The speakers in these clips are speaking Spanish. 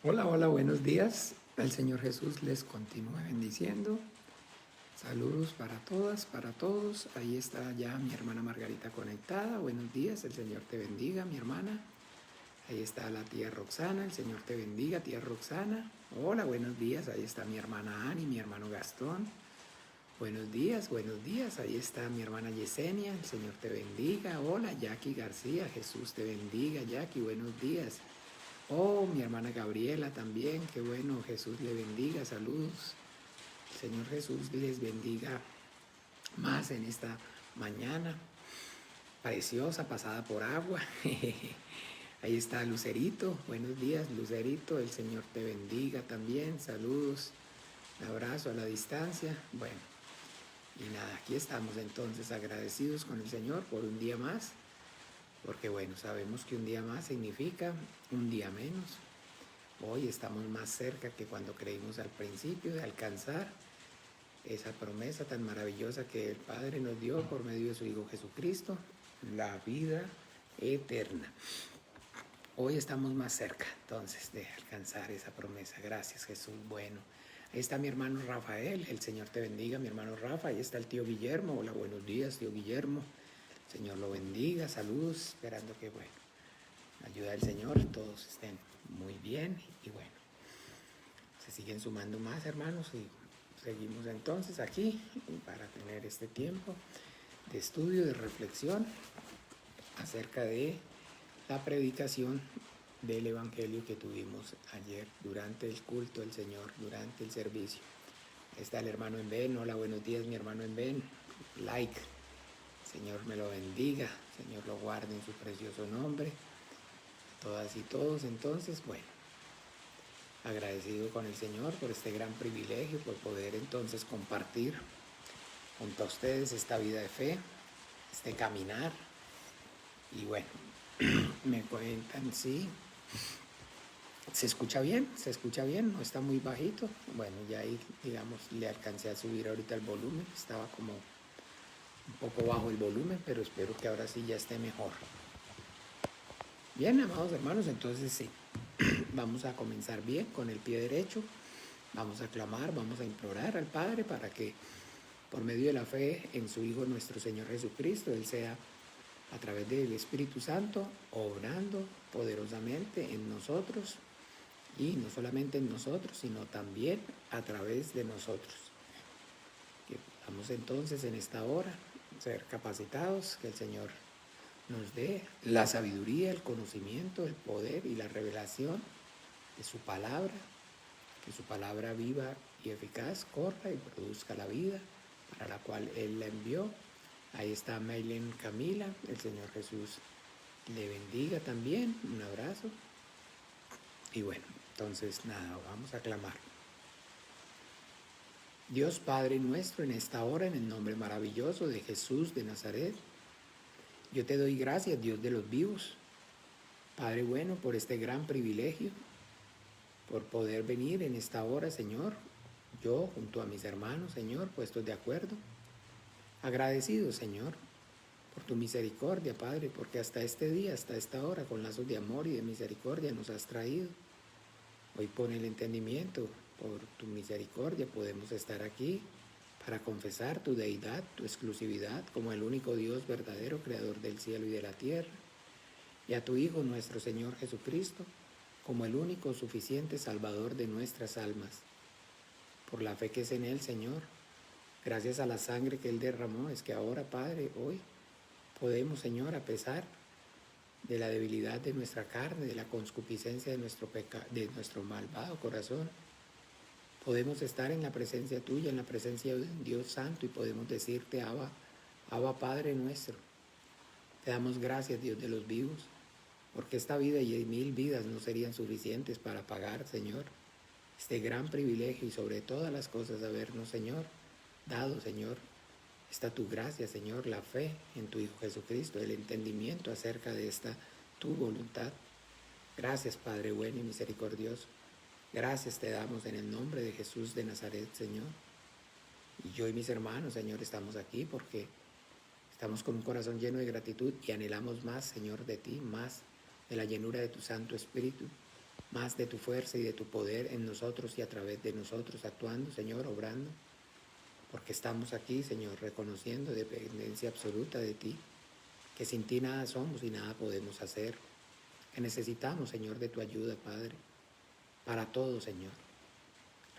Hola, hola, buenos días. El Señor Jesús les continúe bendiciendo. Saludos para todas, para todos. Ahí está ya mi hermana Margarita conectada. Buenos días, el Señor te bendiga, mi hermana. Ahí está la tía Roxana, el Señor te bendiga, tía Roxana. Hola, buenos días. Ahí está mi hermana Ani, mi hermano Gastón. Buenos días, buenos días. Ahí está mi hermana Yesenia, el Señor te bendiga. Hola, Jackie García, Jesús te bendiga, Jackie, buenos días. Oh, mi hermana Gabriela también, qué bueno, Jesús le bendiga, saludos. El Señor Jesús les bendiga más en esta mañana preciosa, pasada por agua. Ahí está Lucerito, buenos días Lucerito, el Señor te bendiga también, saludos, un abrazo a la distancia. Bueno, y nada, aquí estamos entonces agradecidos con el Señor por un día más, porque bueno, sabemos que un día más significa un día menos. Hoy estamos más cerca que cuando creímos al principio de alcanzar esa promesa tan maravillosa que el Padre nos dio por medio de su Hijo Jesucristo, la vida eterna. Hoy estamos más cerca entonces de alcanzar esa promesa. Gracias, Jesús. Bueno, ahí está mi hermano Rafael, el Señor te bendiga, mi hermano Rafa. Ahí está el tío Guillermo. Hola, buenos días, tío Guillermo. El Señor lo bendiga, saludos, esperando que, bueno, ayuda del Señor, todos estén muy bien y bueno, se siguen sumando más hermanos y seguimos entonces aquí para tener este tiempo de estudio, de reflexión acerca de la predicación del Evangelio que tuvimos ayer durante el culto del Señor, durante el servicio. Ahí está el hermano Enben. Hola, buenos días mi hermano Enben. Like. Señor me lo bendiga, Señor lo guarde en su precioso nombre. Todas y todos entonces, bueno, agradecido con el Señor por este gran privilegio, por poder entonces compartir junto a ustedes esta vida de fe, este caminar. Y bueno, me cuentan si se escucha bien, no está muy bajito. Bueno, ya ahí, digamos, le alcancé a subir ahorita el volumen, estaba como un poco bajo el volumen, pero espero que ahora sí ya esté mejor. Bien, amados hermanos, entonces sí, vamos a comenzar bien con el pie derecho. Vamos a clamar, vamos a implorar al Padre para que por medio de la fe en su Hijo nuestro Señor Jesucristo, Él sea a través del Espíritu Santo obrando poderosamente en nosotros y no solamente en nosotros, sino también a través de nosotros. Que vamos entonces en esta hora ser capacitados, que el Señor nos dé la sabiduría, el conocimiento, el poder y la revelación de su palabra, que su palabra viva y eficaz corra y produzca la vida para la cual Él la envió. Ahí está Maylen Camila, el Señor Jesús le bendiga también, un abrazo. Y bueno, entonces nada, vamos a clamar. Dios Padre nuestro, en esta hora, en el nombre maravilloso de Jesús de Nazaret, yo te doy gracias, Dios de los vivos, Padre bueno, por este gran privilegio, por poder venir en esta hora, Señor, yo junto a mis hermanos, Señor, puestos de acuerdo, agradecido, Señor, por tu misericordia, Padre, porque hasta este día, hasta esta hora, con lazos de amor y de misericordia nos has traído. Hoy pon el entendimiento, por tu misericordia podemos estar aquí para confesar tu deidad, tu exclusividad como el único Dios verdadero, creador del cielo y de la tierra, y a tu Hijo nuestro Señor Jesucristo como el único suficiente Salvador de nuestras almas. Por la fe que es en Él, Señor, gracias a la sangre que Él derramó, es que ahora, Padre, hoy podemos, Señor, a pesar de la debilidad de nuestra carne, de la concupiscencia de nuestro malvado corazón, podemos estar en la presencia tuya, en la presencia de un Dios santo y podemos decirte, Abba Padre nuestro. Te damos gracias, Dios de los vivos, porque esta vida y 1000 vidas no serían suficientes para pagar, Señor, este gran privilegio y sobre todas las cosas habernos, Señor, dado, Señor, está tu gracia, Señor, la fe en tu Hijo Jesucristo, el entendimiento acerca de esta tu voluntad. Gracias, Padre bueno y misericordioso. Gracias te damos en el nombre de Jesús de Nazaret, Señor. Y yo y mis hermanos, Señor, estamos aquí porque estamos con un corazón lleno de gratitud y anhelamos más, Señor, de ti, más de la llenura de tu Santo Espíritu. más de tu fuerza y de tu poder en nosotros y a través de nosotros, actuando, Señor, obrando, porque estamos aquí, Señor, reconociendo dependencia absoluta de ti, que sin ti nada somos y nada podemos hacer, que necesitamos, Señor, de tu ayuda, Padre, para todo, Señor.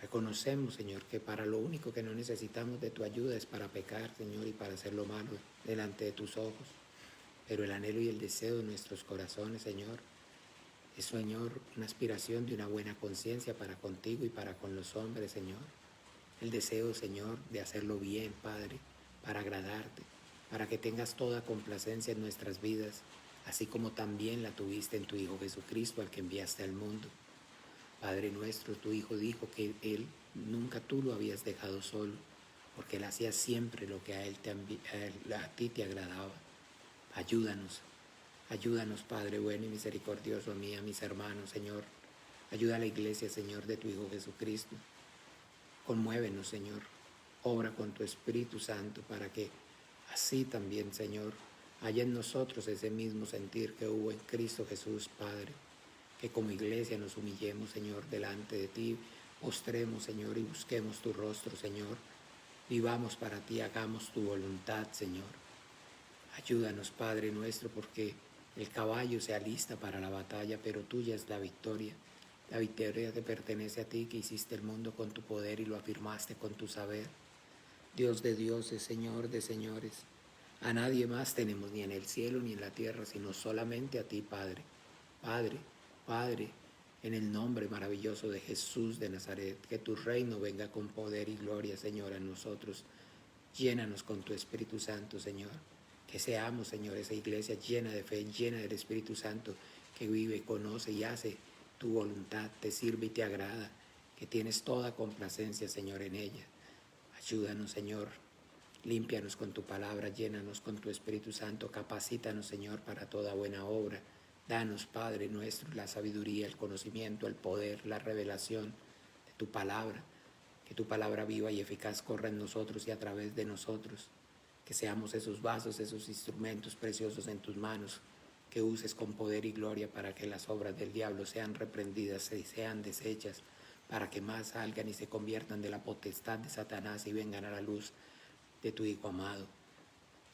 Reconocemos, Señor, que para lo único que no necesitamos de tu ayuda es para pecar, Señor, y para hacer lo malo delante de tus ojos. Pero el anhelo y el deseo de nuestros corazones, Señor, es, Señor, una aspiración de una buena conciencia para contigo y para con los hombres, Señor. El deseo, Señor, de hacerlo bien, Padre, para agradarte, para que tengas toda complacencia en nuestras vidas, así como también la tuviste en tu Hijo Jesucristo, al que enviaste al mundo. Padre nuestro, tu Hijo dijo que Él nunca tú lo habías dejado solo, porque Él hacía siempre lo que a ti te agradaba. Ayúdanos, ayúdanos, Padre bueno y misericordioso, a mí, a mis hermanos, Señor. Ayuda a la iglesia, Señor, de tu Hijo Jesucristo. Conmuévenos, Señor. Obra con tu Espíritu Santo para que así también, Señor, haya en nosotros ese mismo sentir que hubo en Cristo Jesús, Padre. Que como iglesia nos humillemos, Señor, delante de ti, postremos, Señor, y busquemos tu rostro, Señor. Vivamos para ti, hagamos tu voluntad, Señor. Ayúdanos, Padre nuestro, porque el caballo se alista para la batalla, pero tuya es la victoria. La victoria te pertenece a ti, que hiciste el mundo con tu poder y lo afirmaste con tu saber. Dios de dioses, Señor de señores. A nadie más tenemos ni en el cielo ni en la tierra, sino solamente a ti, Padre. Padre, Padre, en el nombre maravilloso de Jesús de Nazaret, que tu reino venga con poder y gloria, Señor, a nosotros. Llénanos con tu Espíritu Santo, Señor. Que seamos, Señor, esa iglesia llena de fe, llena del Espíritu Santo, que vive, conoce y hace tu voluntad, te sirve y te agrada, que tienes toda complacencia, Señor, en ella. Ayúdanos, Señor. Límpianos con tu palabra, llénanos con tu Espíritu Santo, capacítanos, Señor, para toda buena obra. Danos, Padre nuestro, la sabiduría, el conocimiento, el poder, la revelación de tu palabra. Que tu palabra viva y eficaz corra en nosotros y a través de nosotros. Que seamos esos vasos, esos instrumentos preciosos en tus manos, que uses con poder y gloria para que las obras del diablo sean reprendidas y sean deshechas, para que más salgan y se conviertan de la potestad de Satanás y vengan a la luz de tu Hijo amado.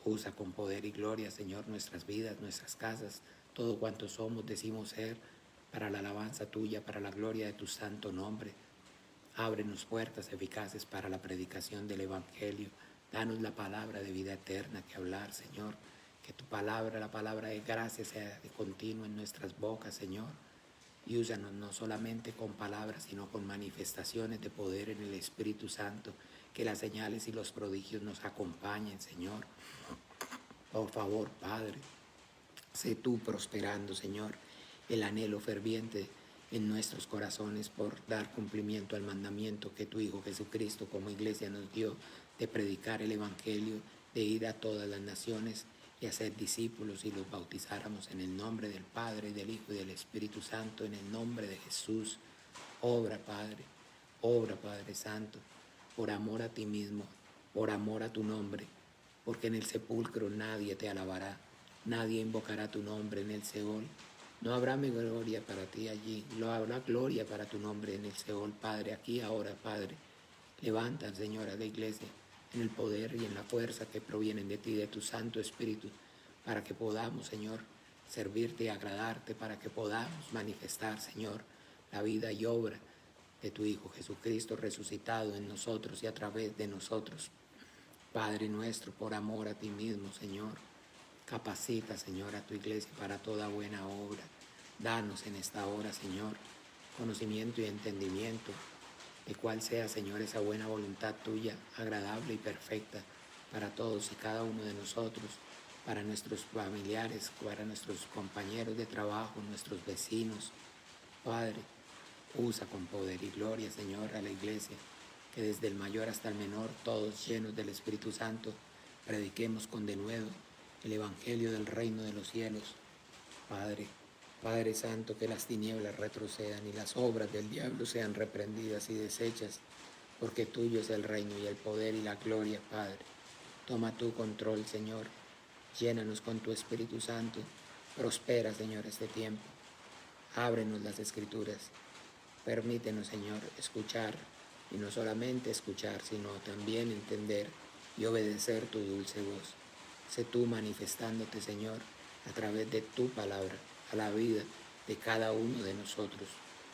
Usa con poder y gloria, Señor, nuestras vidas, nuestras casas, todo cuanto somos, decimos ser, para la alabanza tuya, para la gloria de tu santo nombre. Ábrenos puertas eficaces para la predicación del Evangelio. Danos la palabra de vida eterna que hablar, Señor. Que tu palabra, la palabra de gracia, sea de continuo en nuestras bocas, Señor. Y úsanos no solamente con palabras, sino con manifestaciones de poder en el Espíritu Santo. Que las señales y los prodigios nos acompañen, Señor. Por favor, Padre, sé tú prosperando, Señor, el anhelo ferviente en nuestros corazones por dar cumplimiento al mandamiento que tu Hijo Jesucristo como iglesia nos dio de predicar el Evangelio, de ir a todas las naciones y hacer discípulos y los bautizáramos en el nombre del Padre, del Hijo y del Espíritu Santo, en el nombre de Jesús. Obra, Padre Santo, por amor a ti mismo, por amor a tu nombre, porque en el sepulcro nadie te alabará, nadie invocará tu nombre en el Seol. No habrá gloria para ti allí, no habrá gloria para tu nombre en el Seol, Padre, aquí ahora, Padre. Levanta, Señor, a la iglesia en el poder y en la fuerza que provienen de ti, de tu Santo Espíritu, para que podamos, Señor, servirte y agradarte, para que podamos manifestar, Señor, la vida y obra de tu Hijo Jesucristo resucitado en nosotros y a través de nosotros. Padre nuestro, por amor a ti mismo, Señor, capacita, Señor, a tu iglesia para toda buena obra. Danos en esta hora, Señor, conocimiento y entendimiento de cuál sea, Señor, esa buena voluntad tuya, agradable y perfecta para todos y cada uno de nosotros, para nuestros familiares, para nuestros compañeros de trabajo, nuestros vecinos. Padre, usa con poder y gloria, Señor, a la iglesia, que desde el mayor hasta el menor, todos llenos del Espíritu Santo, prediquemos con denuedo el Evangelio del reino de los cielos. Padre, Padre Santo, que las tinieblas retrocedan y las obras del diablo sean reprendidas y deshechas, porque tuyo es el reino y el poder y la gloria, Padre. Toma tu control, Señor. Llénanos con tu Espíritu Santo. Prospera, Señor, este tiempo. Ábrenos las Escrituras. Permítenos, Señor, escuchar, y no solamente escuchar, sino también entender y obedecer tu dulce voz. Sé tú manifestándote, Señor, a través de tu palabra, a la vida de cada uno de nosotros,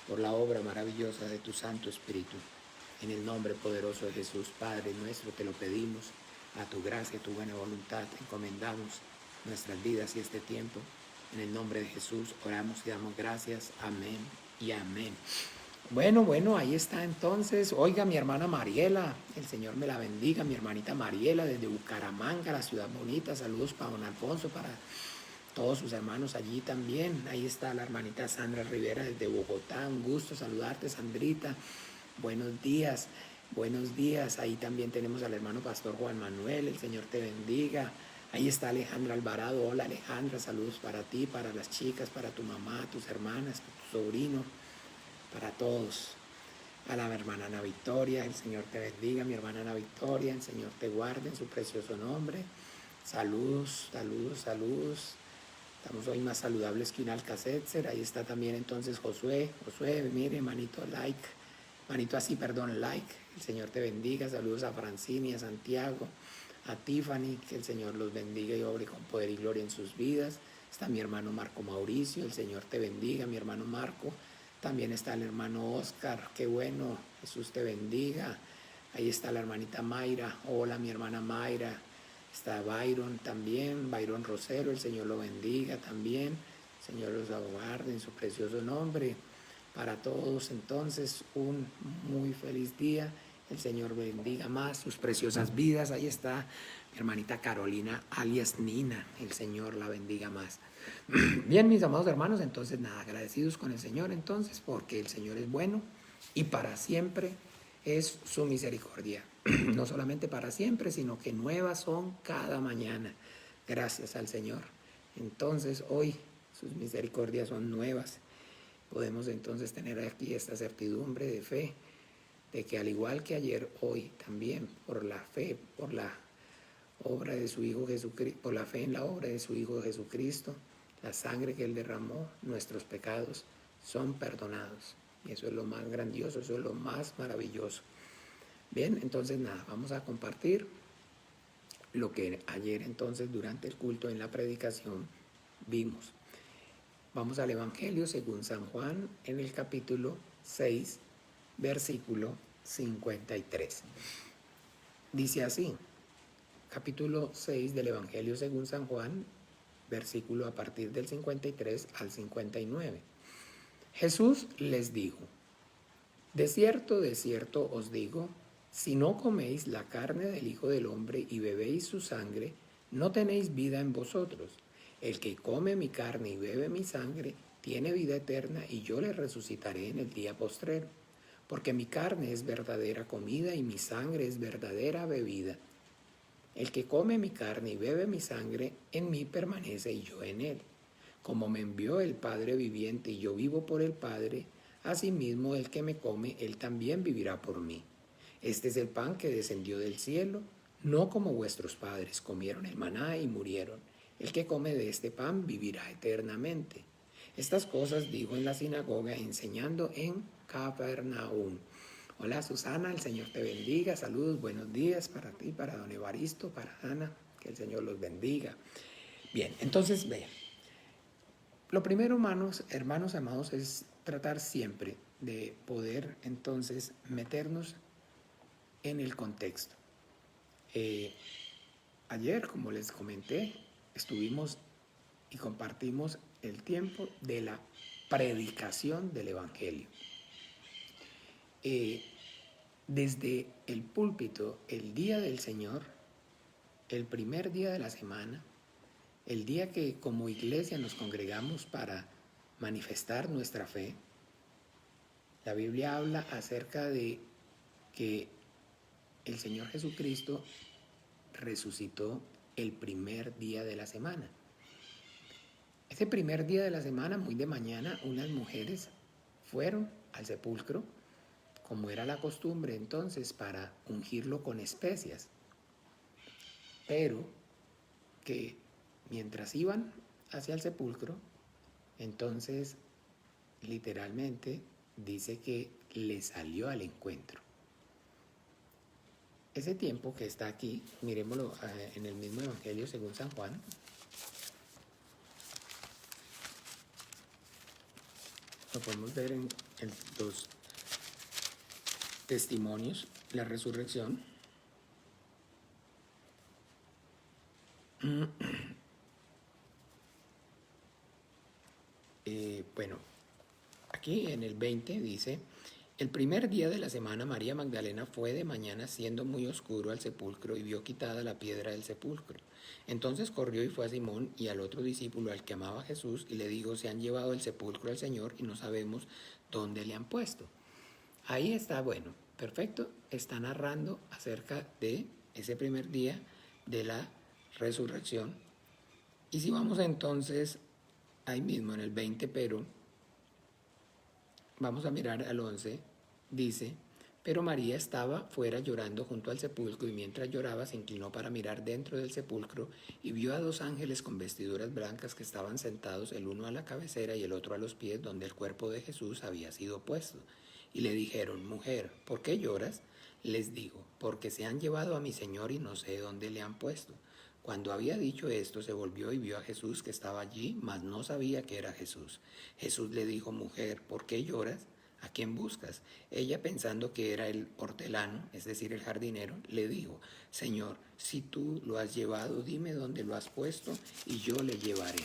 por la obra maravillosa de tu Santo Espíritu. En el nombre poderoso de Jesús, Padre nuestro, te lo pedimos. A tu gracia, a tu buena voluntad, encomendamos nuestras vidas y este tiempo. En el nombre de Jesús oramos y damos gracias. Amén y amén. Bueno, ahí está entonces. Oiga, mi hermana Mariela, el Señor me la bendiga, mi hermanita Mariela desde Bucaramanga, la ciudad bonita. Saludos para don Alfonso, para todos sus hermanos allí también. Ahí está la hermanita Sandra Rivera desde Bogotá. Un gusto saludarte, Sandrita. Buenos días, buenos días. Ahí también tenemos al hermano Pastor Juan Manuel. El Señor te bendiga. Ahí está Alejandra Alvarado. Hola Alejandra, saludos para ti, para las chicas, para tu mamá, tus hermanas, tu sobrino, para todos. A la hermana Ana Victoria, el Señor te bendiga, mi hermana Ana Victoria, el Señor te guarde en su precioso nombre. Saludos, saludos, saludos. Estamos hoy más saludables que un Alcacetzer. Ahí está también entonces Josué. Josué, mire, manito like. Manito así, perdón, like. El Señor te bendiga. Saludos a Francini, a Santiago, a Tiffany. Que el Señor los bendiga y obre con poder y gloria en sus vidas. Está mi hermano Marco Mauricio. El Señor te bendiga, mi hermano Marco. También está el hermano Oscar. Qué bueno. Jesús te bendiga. Ahí está la hermanita Mayra. Hola, mi hermana Mayra. Está Byron también, Byron Rosero, el Señor lo bendiga también, el Señor los guarde en su precioso nombre. Para todos entonces un muy feliz día, el Señor bendiga más sus preciosas vidas. Ahí está mi hermanita Carolina alias Nina, el Señor la bendiga más. Bien, mis amados hermanos, entonces nada, agradecidos con el Señor entonces, porque el Señor es bueno y para siempre es su misericordia. No solamente para siempre, sino que nuevas son cada mañana. Gracias al Señor. Entonces hoy sus misericordias son nuevas. Podemos entonces tener aquí esta certidumbre de fe, de que al igual que ayer, hoy también, por la fe, por la obra de su Hijo Jesucristo, por la fe en la obra de su Hijo Jesucristo, la sangre que Él derramó, nuestros pecados son perdonados. Y eso es lo más grandioso, eso es lo más maravilloso. Bien, entonces nada, vamos a compartir lo que ayer entonces durante el culto en la predicación vimos. Vamos al Evangelio según San Juan en el capítulo 6, versículo 53. Dice así, capítulo 6 del Evangelio según San Juan, versículo a partir del 53 al 59. Jesús les dijo, de cierto os digo, si no coméis la carne del Hijo del Hombre y bebéis su sangre, no tenéis vida en vosotros. El que come mi carne y bebe mi sangre, tiene vida eterna y yo le resucitaré en el día postrero. Porque mi carne es verdadera comida y mi sangre es verdadera bebida. El que come mi carne y bebe mi sangre, en mí permanece y yo en él. Como me envió el Padre viviente y yo vivo por el Padre, asimismo el que me come, él también vivirá por mí. Este es el pan que descendió del cielo, no como vuestros padres comieron el maná y murieron. El que come de este pan vivirá eternamente. Estas cosas dijo en la sinagoga enseñando en Capernaum. Hola Susana, el Señor te bendiga. Saludos, buenos días para ti, para don Evaristo, para Ana. Que el Señor los bendiga. Bien, entonces vean. Lo primero, hermanos amados, es tratar siempre de poder entonces meternos en el contexto. Ayer, como les comenté, estuvimos y compartimos el tiempo de la predicación del Evangelio. Desde el púlpito, el día del Señor, el primer día de la semana, el día que como iglesia nos congregamos para manifestar nuestra fe, la Biblia habla acerca de que el Señor Jesucristo resucitó el primer día de la semana. Ese primer día de la semana, muy de mañana, unas mujeres fueron al sepulcro, como era la costumbre entonces, para ungirlo con especias. Pero que mientras iban hacia el sepulcro, entonces literalmente dice que le salió al encuentro. Ese tiempo que está aquí, miremoslo en el mismo Evangelio según San Juan. Lo podemos ver en los testimonios, la resurrección. Bueno, aquí en el 20 dice: el primer día de la semana María Magdalena fue de mañana, siendo muy oscuro, al sepulcro y vio quitada la piedra del sepulcro. Entonces corrió y fue a Simón y al otro discípulo al que amaba Jesús y le dijo: se han llevado el sepulcro al Señor y no sabemos dónde le han puesto. Ahí está, bueno, perfecto, está narrando acerca de ese primer día de la resurrección. Y si vamos entonces ahí mismo en el 20, pero vamos a mirar al 11, dice: pero María estaba fuera llorando junto al sepulcro, y mientras lloraba se inclinó para mirar dentro del sepulcro y vio a dos ángeles con vestiduras blancas que estaban sentados, el uno a la cabecera y el otro a los pies donde el cuerpo de Jesús había sido puesto. Y le dijeron: mujer, ¿por qué lloras? Les digo: porque se han llevado a mi Señor y no sé dónde le han puesto. Cuando había dicho esto, se volvió y vio a Jesús que estaba allí, mas no sabía que era Jesús. Jesús le dijo: mujer, ¿por qué lloras? ¿A quién buscas? Ella, pensando que era el hortelano, es decir, el jardinero, le dijo: Señor, si tú lo has llevado, dime dónde lo has puesto y yo le llevaré.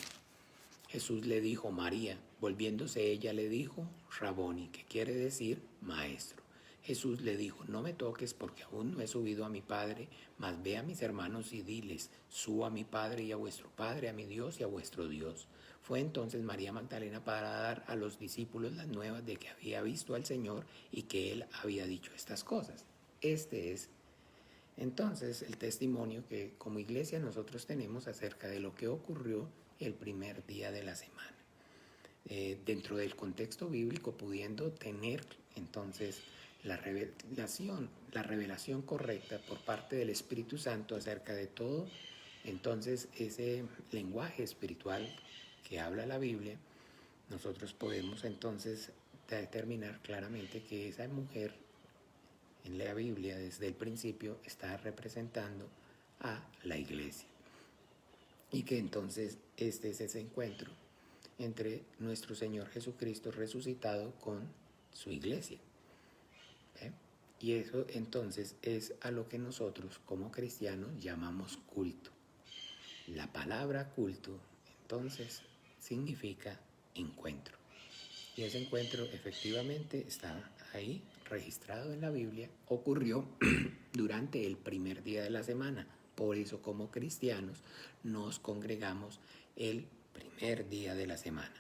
Jesús le dijo: María. Volviéndose ella le dijo: Raboni, que quiere decir maestro. Jesús le dijo: no me toques, porque aún no he subido a mi Padre, mas ve a mis hermanos y diles: subo a mi Padre y a vuestro Padre, a mi Dios y a vuestro Dios. Fue entonces María Magdalena para dar a los discípulos las nuevas de que había visto al Señor y que Él había dicho estas cosas. Este es entonces el testimonio que como iglesia nosotros tenemos acerca de lo que ocurrió el primer día de la semana. Dentro del contexto bíblico, pudiendo tener entonces la revelación correcta por parte del Espíritu Santo acerca de todo, entonces ese lenguaje espiritual que habla la Biblia, nosotros podemos entonces determinar claramente que esa mujer en la Biblia desde el principio está representando a la iglesia, y que entonces este es ese encuentro entre nuestro Señor Jesucristo resucitado con su iglesia. Y eso entonces es a lo que nosotros como cristianos llamamos culto. La palabra culto entonces significa encuentro. Y ese encuentro efectivamente está ahí registrado en la Biblia, ocurrió durante el primer día de la semana. Por eso como cristianos nos congregamos el primer día de la semana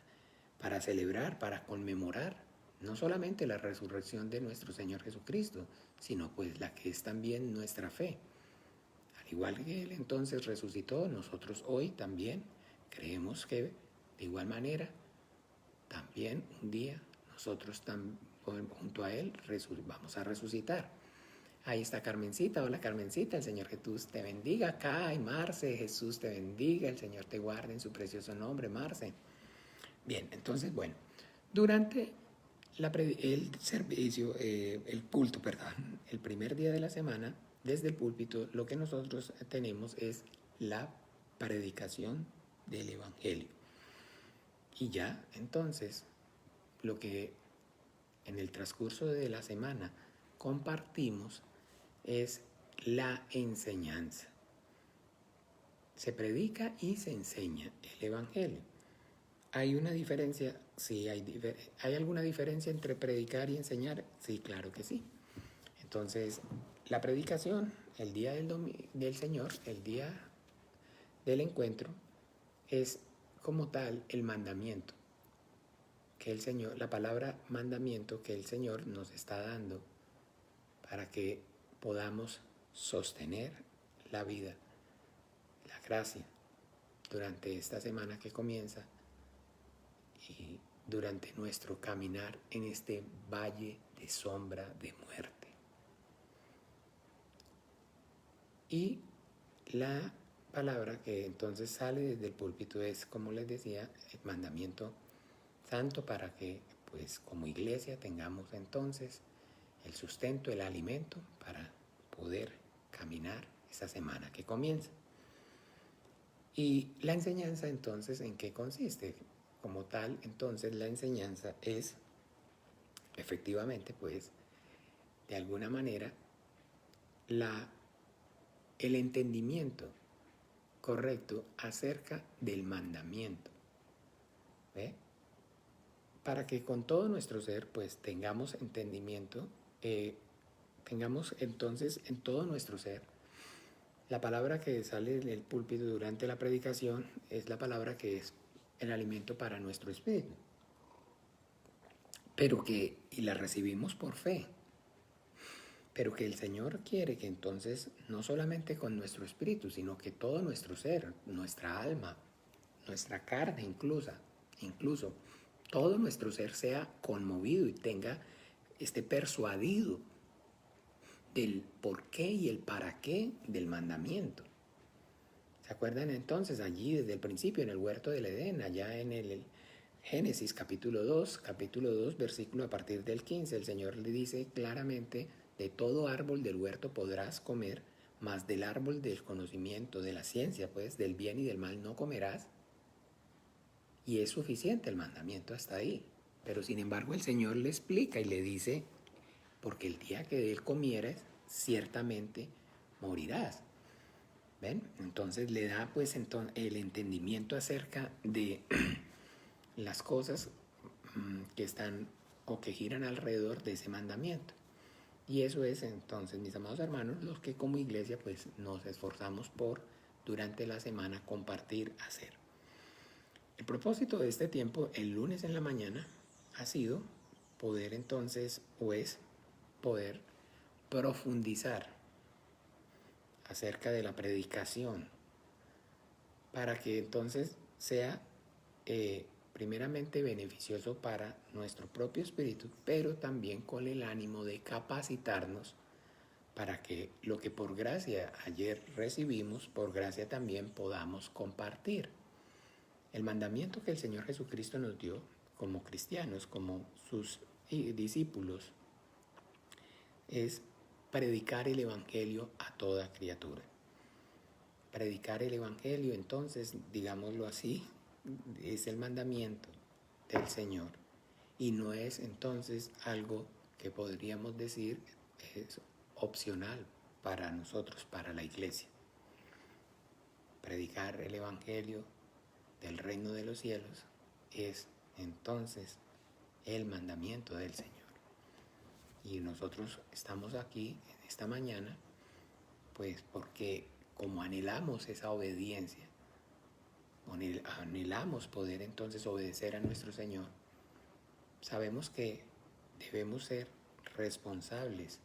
para celebrar, para conmemorar no solamente la resurrección de nuestro Señor Jesucristo, sino pues la que es también nuestra fe. Al igual que Él entonces resucitó, nosotros hoy también creemos que de igual manera también un día nosotros junto a Él vamos a resucitar. Ahí está Carmencita. Hola Carmencita, el Señor Jesús te bendiga. Acá hay Marce, Jesús te bendiga, el Señor te guarde en su precioso nombre, Marce. Bien, entonces bueno, durante el servicio, el culto, perdón, el primer día de la semana, desde el púlpito, lo que nosotros tenemos es la predicación del Evangelio. Y ya, entonces, lo que en el transcurso de la semana compartimos es la enseñanza. Se predica y se enseña el Evangelio. ¿Hay una diferencia? Sí, ¿hay alguna diferencia entre predicar y enseñar? Sí, claro que sí. Entonces, la predicación, el día del Señor, el día del encuentro, es como tal el mandamiento que el Señor, la palabra mandamiento que el Señor nos está dando para que podamos sostener la vida, la gracia, durante esta semana que comienza y durante nuestro caminar en este valle de sombra de muerte. Y la palabra que entonces sale desde el púlpito es, como les decía, el mandamiento santo para que pues como iglesia tengamos entonces el sustento, el alimento para poder caminar esa semana que comienza. Y la enseñanza entonces, ¿en qué consiste? Como tal, entonces la enseñanza es efectivamente, pues, de alguna manera, el entendimiento correcto acerca del mandamiento. ¿Ve? Para que con todo nuestro ser, pues, tengamos entendimiento, tengamos entonces en todo nuestro ser, la palabra que sale del púlpito durante la predicación es la palabra que es el alimento para nuestro espíritu, y la recibimos por fe, pero que el Señor quiere que entonces no solamente con nuestro espíritu, sino que todo nuestro ser, nuestra alma, nuestra carne incluso todo nuestro ser sea conmovido y esté persuadido del por qué y el para qué del mandamiento. ¿Se acuerdan entonces allí desde el principio en el huerto del Edén, allá en el Génesis capítulo 2, versículo a partir del 15, el Señor le dice claramente: de todo árbol del huerto podrás comer, mas del árbol del conocimiento, de la ciencia, pues, del bien y del mal no comerás. Y es suficiente el mandamiento hasta ahí. Pero sin embargo el Señor le explica y le dice: porque el día que de él comieres, ciertamente morirás. ¿Ven? Entonces le da pues el entendimiento acerca de las cosas que están o que giran alrededor de ese mandamiento. Y eso es entonces, mis amados hermanos, los que como iglesia pues nos esforzamos por durante la semana compartir, hacer. El propósito de este tiempo, el lunes en la mañana, ha sido poder entonces, pues, poder profundizar acerca de la predicación, para que entonces sea primeramente beneficioso para nuestro propio espíritu, pero también con el ánimo de capacitarnos para que lo que por gracia ayer recibimos, por gracia también podamos compartir. El mandamiento que el Señor Jesucristo nos dio como cristianos, como sus discípulos, es predicar el Evangelio a toda criatura. Predicar el Evangelio, entonces, digámoslo así, es el mandamiento del Señor. Y no es entonces algo que podríamos decir es opcional para nosotros, para la iglesia. Predicar el Evangelio del reino de los cielos es entonces el mandamiento del Señor. Y nosotros estamos aquí en esta mañana, pues porque como anhelamos esa obediencia, anhelamos poder entonces obedecer a nuestro Señor, sabemos que debemos ser responsables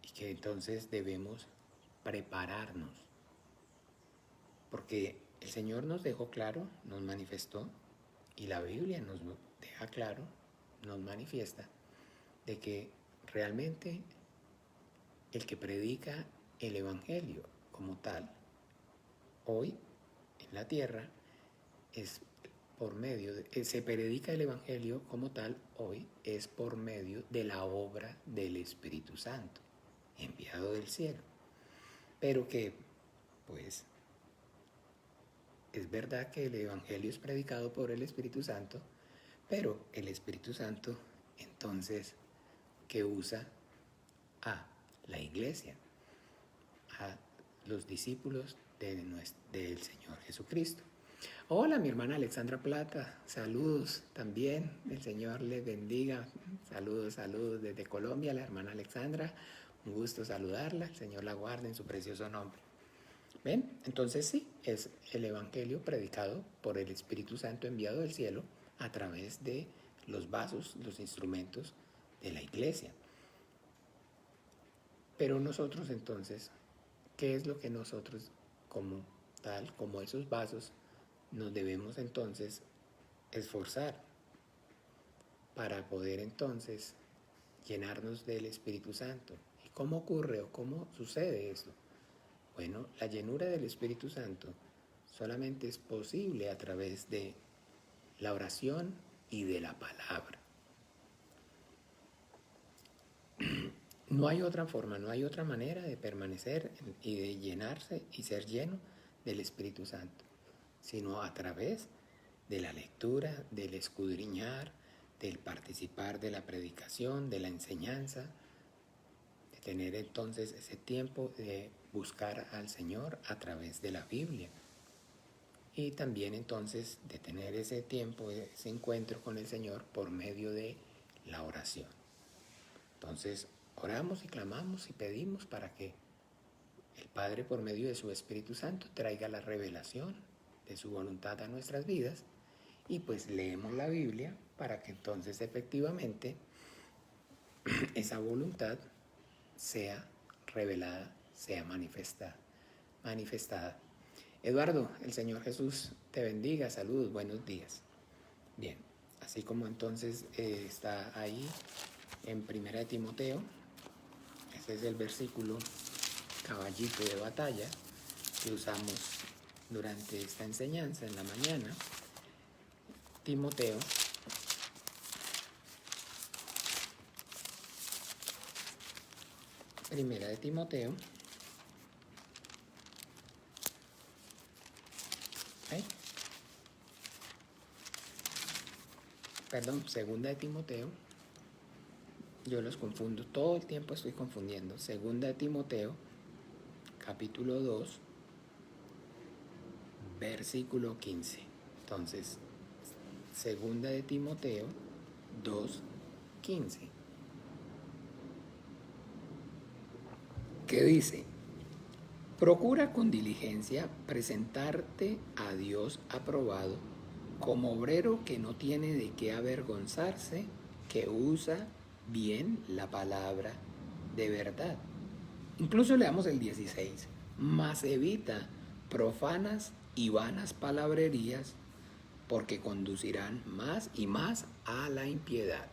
y que entonces debemos prepararnos, porque el Señor nos dejó claro, nos manifestó, y la Biblia nos deja claro, nos manifiesta, de que realmente el que predica el Evangelio como tal, hoy en la tierra, es por medio se predica el Evangelio como tal hoy, es por medio de la obra del Espíritu Santo, enviado del cielo. Pero que, pues, es verdad que el Evangelio es predicado por el Espíritu Santo, pero el Espíritu Santo, entonces, que usa a la iglesia, a los discípulos del Señor Jesucristo. Hola, mi hermana Alexandra Plata, saludos también, el Señor les bendiga, saludos desde Colombia, la hermana Alexandra, un gusto saludarla, el Señor la guarde en su precioso nombre. ¿Ven? Entonces sí, es el Evangelio predicado por el Espíritu Santo enviado del cielo a través de los vasos, los instrumentos de la iglesia. Pero nosotros entonces, ¿qué es lo que nosotros como tal, como esos vasos, nos debemos entonces esforzar para poder entonces llenarnos del Espíritu Santo? ¿Y cómo ocurre o cómo sucede esto? Bueno, la llenura del Espíritu Santo solamente es posible a través de la oración y de la palabra. No hay otra forma, no hay otra manera de permanecer y de llenarse y ser lleno del Espíritu Santo, sino a través de la lectura, del escudriñar, del participar de la predicación, de la enseñanza, de tener entonces ese tiempo de buscar al Señor a través de la Biblia. Y también entonces de tener ese tiempo, ese encuentro con el Señor por medio de la oración. Entonces oramos y clamamos y pedimos para que el Padre por medio de su Espíritu Santo traiga la revelación de su voluntad a nuestras vidas y pues leemos la Biblia para que entonces efectivamente esa voluntad sea revelada, sea manifestada. Eduardo, el Señor Jesús te bendiga, saludos, buenos días. Bien, así como entonces está ahí en 1 de Timoteo, ese es el versículo caballito de batalla que usamos durante esta enseñanza en la mañana. Timoteo, Primera de Timoteo, Segunda de Timoteo, yo los confundo, todo el tiempo estoy confundiendo. Segunda de Timoteo, capítulo 2, versículo 15. Entonces, Segunda de Timoteo 2, 15. ¿Qué dice? Procura con diligencia presentarte a Dios aprobado, como obrero que no tiene de qué avergonzarse, que usa bien la palabra de verdad. Incluso leamos el 16. Mas evita profanas y vanas palabrerías, porque conducirán más y más a la impiedad.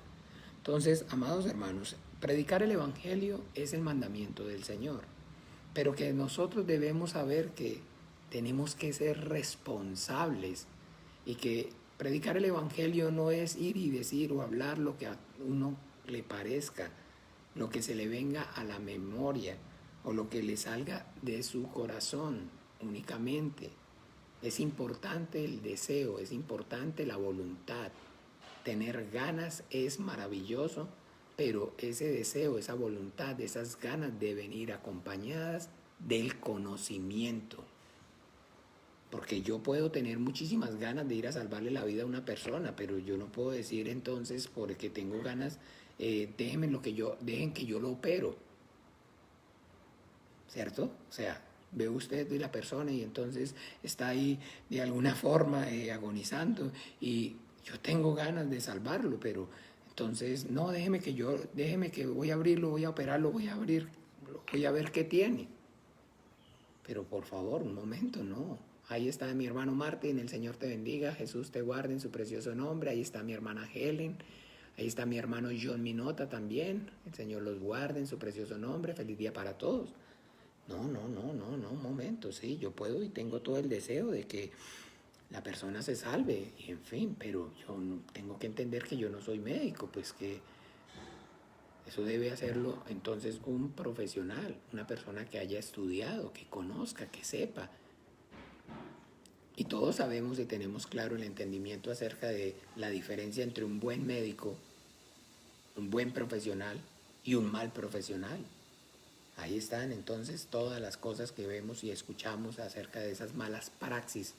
Entonces, amados hermanos, predicar el Evangelio es el mandamiento del Señor, pero que nosotros debemos saber que tenemos que ser responsables y que predicar el Evangelio no es ir y decir o hablar lo que a uno le parezca, lo que se le venga a la memoria o lo que le salga de su corazón únicamente. Es importante el deseo, es importante la voluntad. Tener ganas es maravilloso, pero ese deseo, esa voluntad, esas ganas deben ir acompañadas del conocimiento. Porque yo puedo tener muchísimas ganas de ir a salvarle la vida a una persona, pero yo no puedo decir entonces, porque tengo ganas, dejen que yo lo opero. ¿Cierto? O sea, ve usted de la persona y entonces está ahí de alguna forma agonizando y yo tengo ganas de salvarlo, pero entonces no, déjeme que voy a abrirlo, voy a operarlo, voy a ver qué tiene. Pero por favor, un momento, no. Ahí está mi hermano Martín, el Señor te bendiga, Jesús te guarde en su precioso nombre. Ahí está mi hermana Helen, ahí está mi hermano John Minota también. El Señor los guarde en su precioso nombre. Feliz día para todos. No, un momento, sí, yo puedo y tengo todo el deseo de que la persona se salve, y en fin, pero yo tengo que entender que yo no soy médico, pues que eso debe hacerlo entonces un profesional, una persona que haya estudiado, que conozca, que sepa. Y todos sabemos y tenemos claro el entendimiento acerca de la diferencia entre un buen médico, un buen profesional y un mal profesional. Ahí están entonces todas las cosas que vemos y escuchamos acerca de esas malas praxis,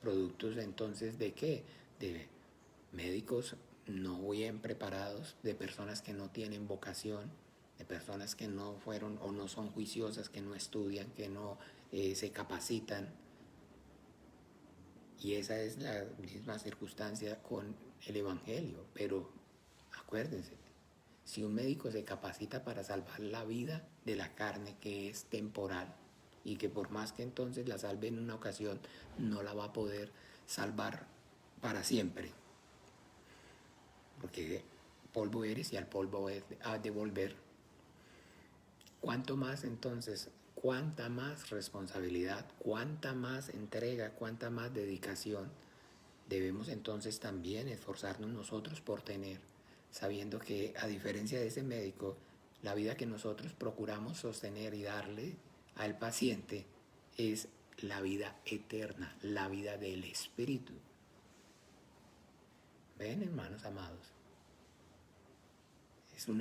productos entonces de qué, de médicos no bien preparados, de personas que no tienen vocación, de personas que no fueron o no son juiciosas, que no estudian, que no se capacitan. Y esa es la misma circunstancia con el Evangelio. Pero acuérdense, si un médico se capacita para salvar la vida de la carne, que es temporal, y que por más que entonces la salve en una ocasión, no la va a poder salvar para siempre. Porque polvo eres y al polvo has de volver. ¿Cuánto más entonces? ¿Cuánta más responsabilidad? ¿Cuánta más entrega? ¿Cuánta más dedicación debemos entonces también esforzarnos nosotros por tener, sabiendo que a diferencia de ese médico, la vida que nosotros procuramos sostener y darle al paciente es la vida eterna, la vida del Espíritu. ¿Ven, hermanos amados? Es un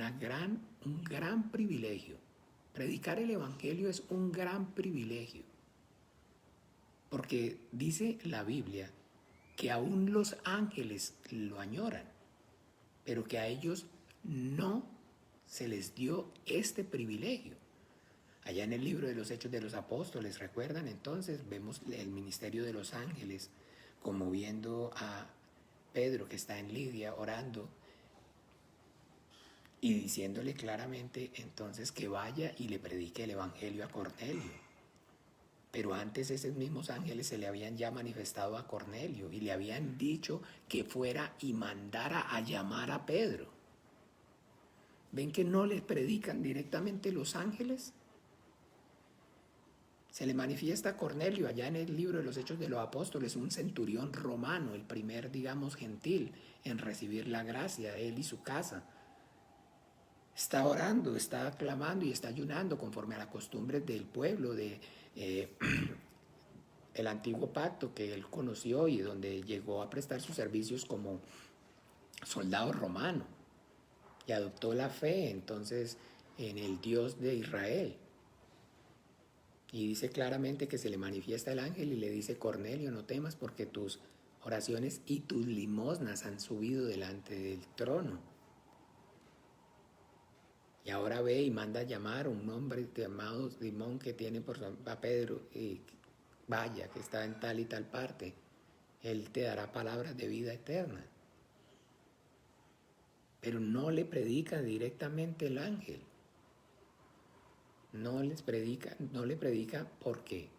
gran privilegio. Predicar el Evangelio es un gran privilegio. Porque dice la Biblia que aún los ángeles lo añoran, pero que a ellos no se les dio este privilegio. Allá en el libro de los Hechos de los Apóstoles, ¿recuerdan? Entonces vemos el ministerio de los ángeles, como viendo a Pedro que está en Lidia orando y diciéndole claramente entonces que vaya y le predique el Evangelio a Cornelio. Pero antes esos mismos ángeles se le habían ya manifestado a Cornelio y le habían dicho que fuera y mandara a llamar a Pedro. ¿Ven que no les predican directamente los ángeles? Se le manifiesta a Cornelio allá en el libro de los Hechos de los Apóstoles, un centurión romano, el primer, digamos, gentil en recibir la gracia, él y su casa. Está orando, está clamando y está ayunando conforme a las costumbres del pueblo, el antiguo pacto que él conoció y donde llegó a prestar sus servicios como soldado romano y adoptó la fe entonces en el Dios de Israel. Y dice claramente que se le manifiesta el ángel y le dice: Cornelio, no temas porque tus oraciones y tus limosnas han subido delante del trono. Y ahora ve y manda a llamar a un hombre llamado Simón que tiene por a Pedro y vaya, que está en tal y tal parte. Él te dará palabras de vida eterna. Pero no le predica directamente el ángel. No le predica porque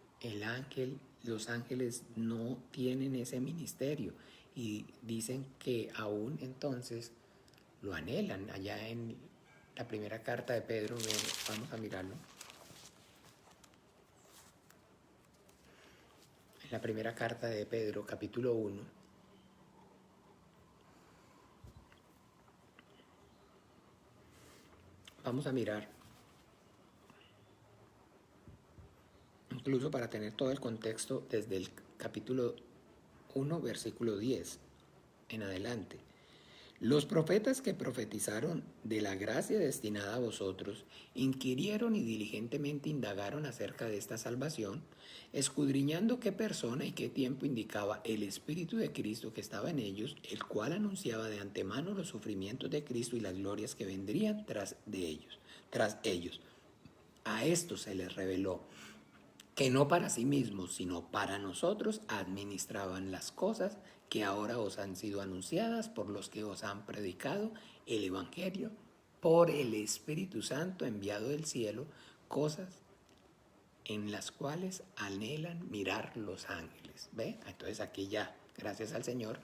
los ángeles no tienen ese ministerio y dicen que aún entonces lo anhelan. Allá en la primera carta de Pedro, vamos a mirarlo. En la primera carta de Pedro, capítulo 1, vamos a mirar, incluso para tener todo el contexto desde el capítulo 1, versículo 10 en adelante. Los profetas que profetizaron de la gracia destinada a vosotros inquirieron y diligentemente indagaron acerca de esta salvación, escudriñando qué persona y qué tiempo indicaba el Espíritu de Cristo que estaba en ellos, el cual anunciaba de antemano los sufrimientos de Cristo y las glorias que vendrían tras ellos. A esto se les reveló que no para sí mismos, sino para nosotros administraban las cosas que ahora os han sido anunciadas por los que os han predicado el Evangelio por el Espíritu Santo enviado del cielo, cosas en las cuales anhelan mirar los ángeles. ¿Ve? Entonces aquí ya, gracias al Señor,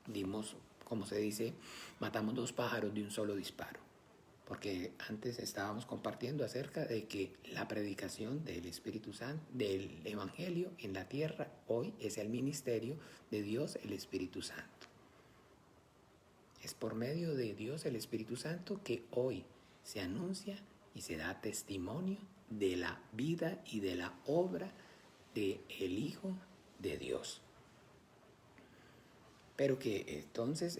dimos, como se dice, matamos 2 pájaros de un solo disparo. Porque antes estábamos compartiendo acerca de que la predicación del Espíritu Santo, del Evangelio en la tierra, hoy es el ministerio de Dios, el Espíritu Santo. Es por medio de Dios, el Espíritu Santo, que hoy se anuncia y se da testimonio de la vida y de la obra del Hijo de Dios. Pero que entonces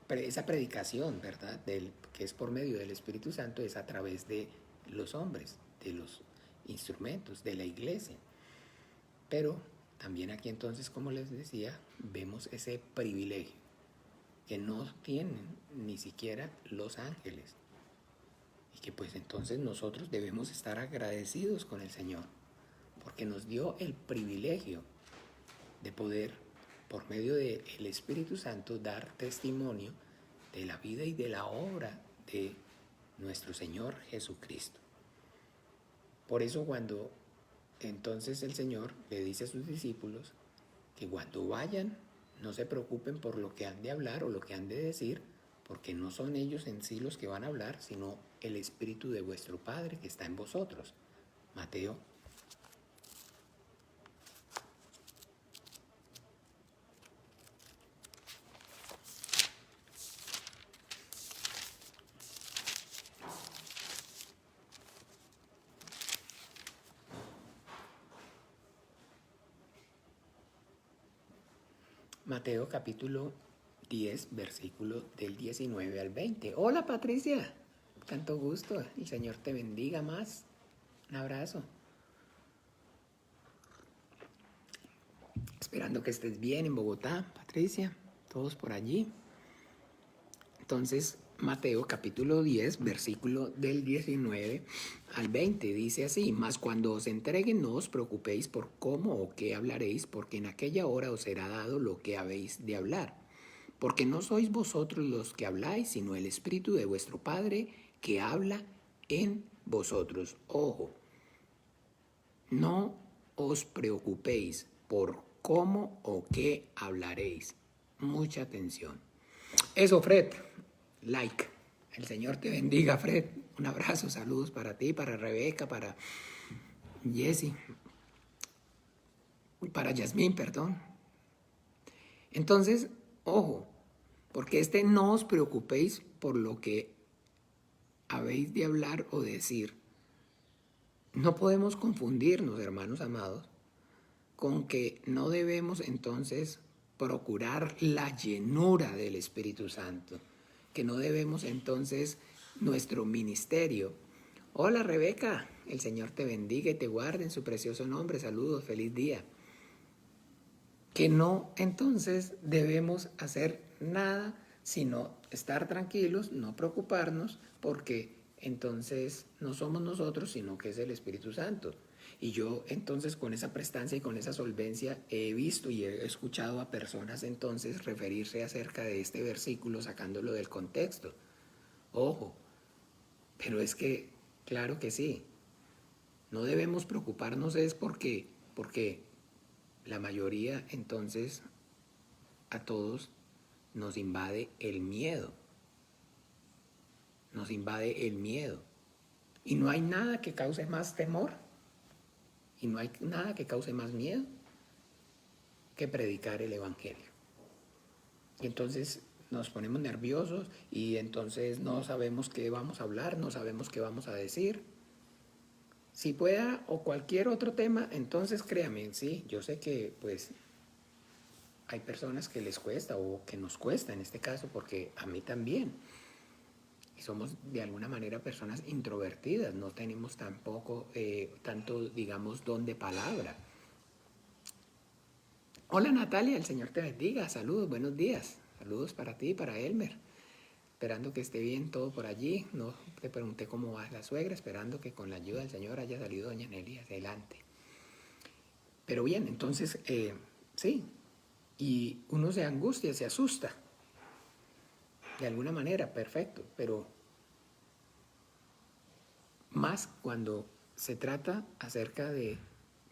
esa predicación, ¿verdad?, que es por medio del Espíritu Santo, es a través de los hombres, de los instrumentos, de la iglesia. Pero también aquí entonces, como les decía, vemos ese privilegio que no tienen ni siquiera los ángeles. Y que pues entonces nosotros debemos estar agradecidos con el Señor, porque nos dio el privilegio de poder, por medio del Espíritu Santo, dar testimonio de la vida y de la obra de nuestro Señor Jesucristo. Por eso cuando entonces el Señor le dice a sus discípulos que cuando vayan no se preocupen por lo que han de hablar o lo que han de decir, porque no son ellos en sí los que van a hablar, sino el Espíritu de vuestro Padre que está en vosotros. Mateo Mateo capítulo 10, versículo del 19 al 20. Hola Patricia, tanto gusto, el Señor te bendiga más. Un abrazo. Esperando que estés bien en Bogotá, Patricia, todos por allí. Entonces, Mateo capítulo 10, versículo del 19 al 20, dice así: Mas cuando os entreguen no os preocupéis por cómo o qué hablaréis, porque en aquella hora os será dado lo que habéis de hablar. Porque no sois vosotros los que habláis, sino el Espíritu de vuestro Padre que habla en vosotros. Ojo, no os preocupéis por cómo o qué hablaréis. Mucha atención. Eso, Fred. Like. El Señor te bendiga, Fred. Un abrazo, saludos para ti, para Rebeca, para Jessie, para Yasmín, perdón. Entonces, ojo, porque no os preocupéis por lo que habéis de hablar o decir. No podemos confundirnos, hermanos amados, con que no debemos entonces procurar la llenura del Espíritu Santo, que no debemos entonces nuestro ministerio. Hola Rebeca, el Señor te bendiga y te guarde en su precioso nombre, saludos, feliz día. Que no entonces debemos hacer nada sino estar tranquilos, no preocuparnos, porque entonces no somos nosotros, sino que es el Espíritu Santo. Y yo entonces con esa prestancia y con esa solvencia he visto y he escuchado a personas entonces referirse acerca de este versículo sacándolo del contexto. Ojo, pero es que, claro que sí, no debemos preocuparnos es porque la mayoría entonces a todos nos invade el miedo. Nos invade el miedo. Y no hay nada que cause más temor. Y no hay nada que cause más miedo que predicar el Evangelio. Y entonces nos ponemos nerviosos y entonces no sabemos qué vamos a hablar, no sabemos qué vamos a decir. Si pueda o cualquier otro tema, entonces créame, sí, yo sé que pues hay personas que les cuesta o que nos cuesta en este caso, porque a mí también. Y somos de alguna manera personas introvertidas, no tenemos tampoco tanto, digamos, don de palabra. Hola Natalia, el Señor te bendiga, saludos, buenos días, saludos para ti, para Elmer. Esperando que esté bien todo por allí. No te pregunté cómo va la suegra, esperando que con la ayuda del Señor haya salido doña Nelly adelante. Pero bien, entonces, sí, y uno se angustia, se asusta. De alguna manera, perfecto, pero más cuando se trata acerca de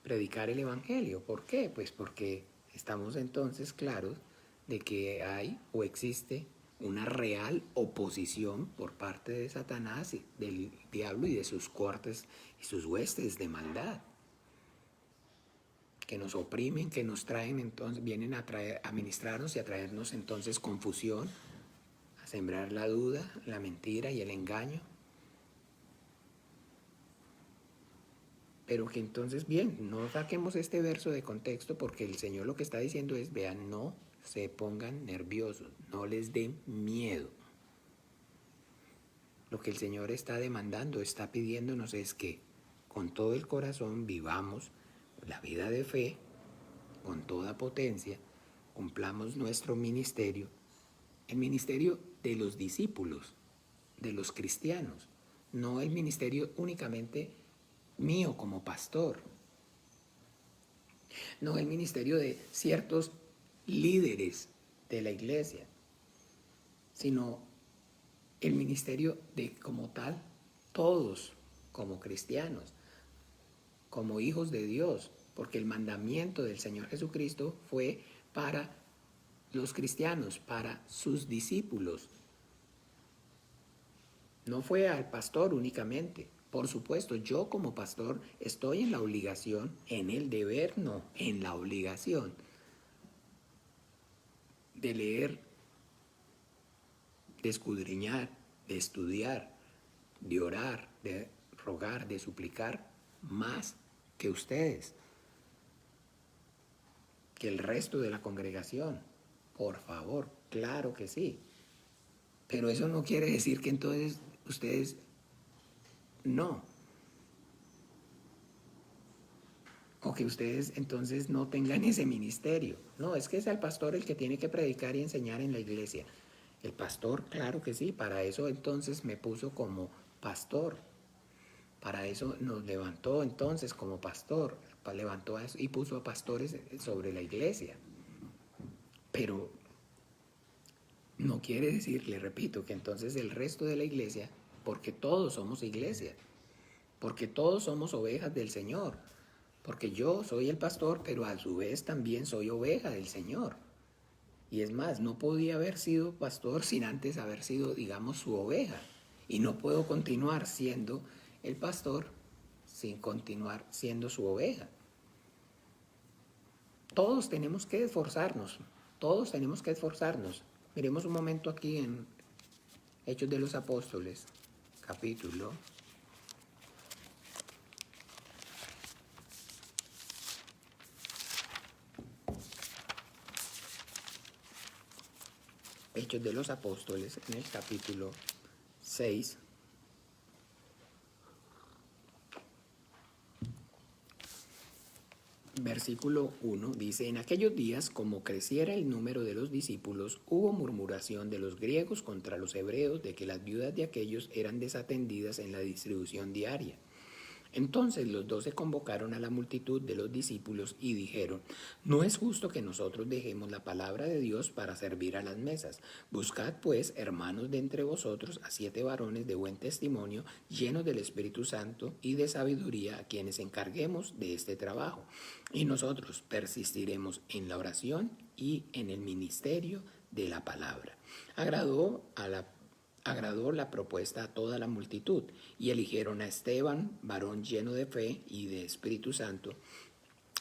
predicar el Evangelio. ¿Por qué? Pues porque estamos entonces claros de que hay o existe una real oposición por parte de Satanás, del diablo y de sus cortes y sus huestes de maldad, que nos oprimen, que nos traen entonces, vienen a ministrarnos y a traernos entonces confusión, a sembrar la duda, la mentira y el engaño. Pero que entonces, bien, no saquemos este verso de contexto porque el Señor lo que está diciendo es, vean, no se pongan nerviosos, no les den miedo. Lo que el Señor está demandando, está pidiéndonos es que con todo el corazón vivamos la vida de fe, con toda potencia, cumplamos nuestro ministerio, el ministerio de los discípulos, de los cristianos, no el ministerio únicamente mío como pastor, no el ministerio de ciertos líderes de la iglesia, sino el ministerio de como tal, todos como cristianos, como hijos de Dios, porque el mandamiento del Señor Jesucristo fue para los cristianos, para sus discípulos. No fue al pastor únicamente. Por supuesto, yo como pastor estoy en la obligación, en el deber, no, en la obligación de leer, de escudriñar, de estudiar, de orar, de rogar, de suplicar más que ustedes, que el resto de la congregación. Por favor, claro que sí. Pero eso no quiere decir que entonces ustedes no. O que ustedes entonces no tengan ese ministerio. No, es que es el pastor el que tiene que predicar y enseñar en la iglesia. El pastor, claro que sí, para eso entonces me puso como pastor. Para eso nos levantó entonces como pastor. Levantó a eso y puso a pastores sobre la iglesia. Pero no quiere decir, le repito, que entonces el resto de la iglesia, porque todos somos iglesia, porque todos somos ovejas del Señor, porque yo soy el pastor, pero a su vez también soy oveja del Señor. Y es más, no podía haber sido pastor sin antes haber sido, digamos, su oveja. Y no puedo continuar siendo el pastor sin continuar siendo su oveja. Todos tenemos que esforzarnos, todos tenemos que esforzarnos. Miremos un momento aquí en Hechos de los Apóstoles, capítulo. Hechos de los Apóstoles, en el capítulo 6. Versículo 1 dice, en aquellos días, como creciera el número de los discípulos, hubo murmuración de los griegos contra los hebreos de que las viudas de aquellos eran desatendidas en la distribución diaria. Entonces los 12 convocaron a la multitud de los discípulos y dijeron, no es justo que nosotros dejemos la palabra de Dios para servir a las mesas. Buscad pues, hermanos de entre vosotros, a 7 varones de buen testimonio, llenos del Espíritu Santo y de sabiduría, a quienes encarguemos de este trabajo. Y nosotros persistiremos en la oración y en el ministerio de la palabra. Agradó la propuesta a toda la multitud y eligieron a Esteban, varón lleno de fe y de Espíritu Santo,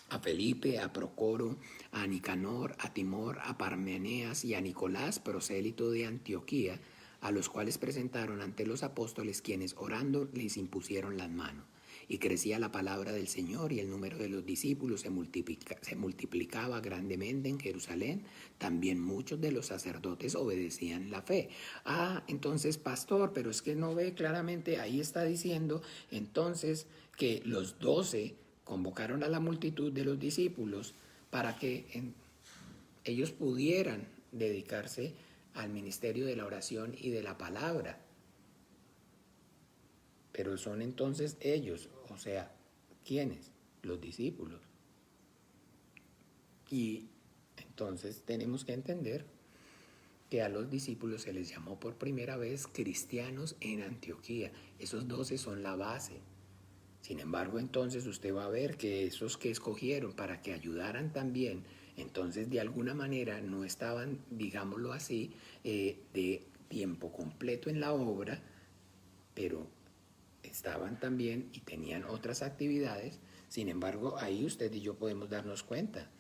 a Felipe, a Procoro, a Nicanor, a Timor, a Parmeneas y a Nicolás, prosélito de Antioquía, a los cuales presentaron ante los apóstoles, quienes orando les impusieron las manos. Y crecía la palabra del Señor y el número de los discípulos se multiplicaba grandemente en Jerusalén. También muchos de los sacerdotes obedecían la fe. Entonces, pastor, pero es que no ve claramente, ahí está diciendo entonces que los 12 convocaron a la multitud de los discípulos para que ellos pudieran dedicarse al ministerio de la oración y de la palabra. Pero son entonces ellos, o sea, ¿quiénes? Los discípulos. Y entonces tenemos que entender que a los discípulos se les llamó por primera vez cristianos en Antioquía. Esos 12 son la base. Sin embargo, entonces usted va a ver que esos que escogieron para que ayudaran también, entonces de alguna manera no estaban, digámoslo así, de tiempo completo en la obra, pero estaban también y tenían otras actividades. Sin embargo, ahí usted y yo podemos darnos cuenta.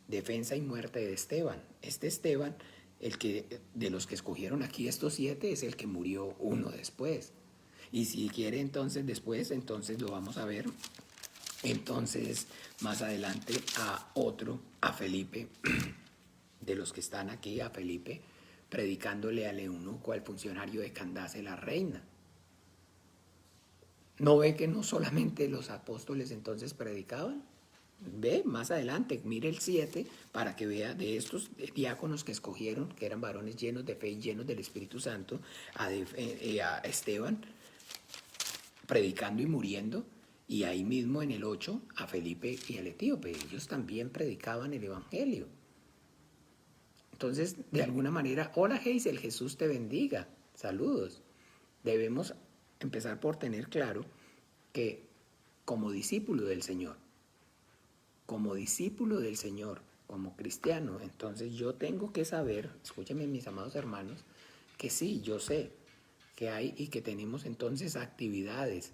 Defensa y muerte de Esteban. Este Esteban, el que de los que escogieron aquí estos 7, es el que murió uno después. Y si quiere entonces después, entonces lo vamos a ver. Entonces, más adelante a otro, a Felipe, de los que están aquí, a Felipe, predicándole al eunuco, al funcionario de Candace, la reina. ¿No ve que no solamente los apóstoles entonces predicaban? Ve más adelante, mire el 7 para que vea de estos diáconos que escogieron, que eran varones llenos de fe y llenos del Espíritu Santo, a Esteban predicando y muriendo, y ahí mismo en el 8 a Felipe y al etíope. Ellos también predicaban el Evangelio. Entonces, de alguna manera, hola Geisel, Jesús te bendiga, saludos. Debemos empezar por tener claro que como discípulo del Señor, como cristiano, entonces yo tengo que saber, escúchenme mis amados hermanos, que sí, yo sé que hay y que tenemos entonces actividades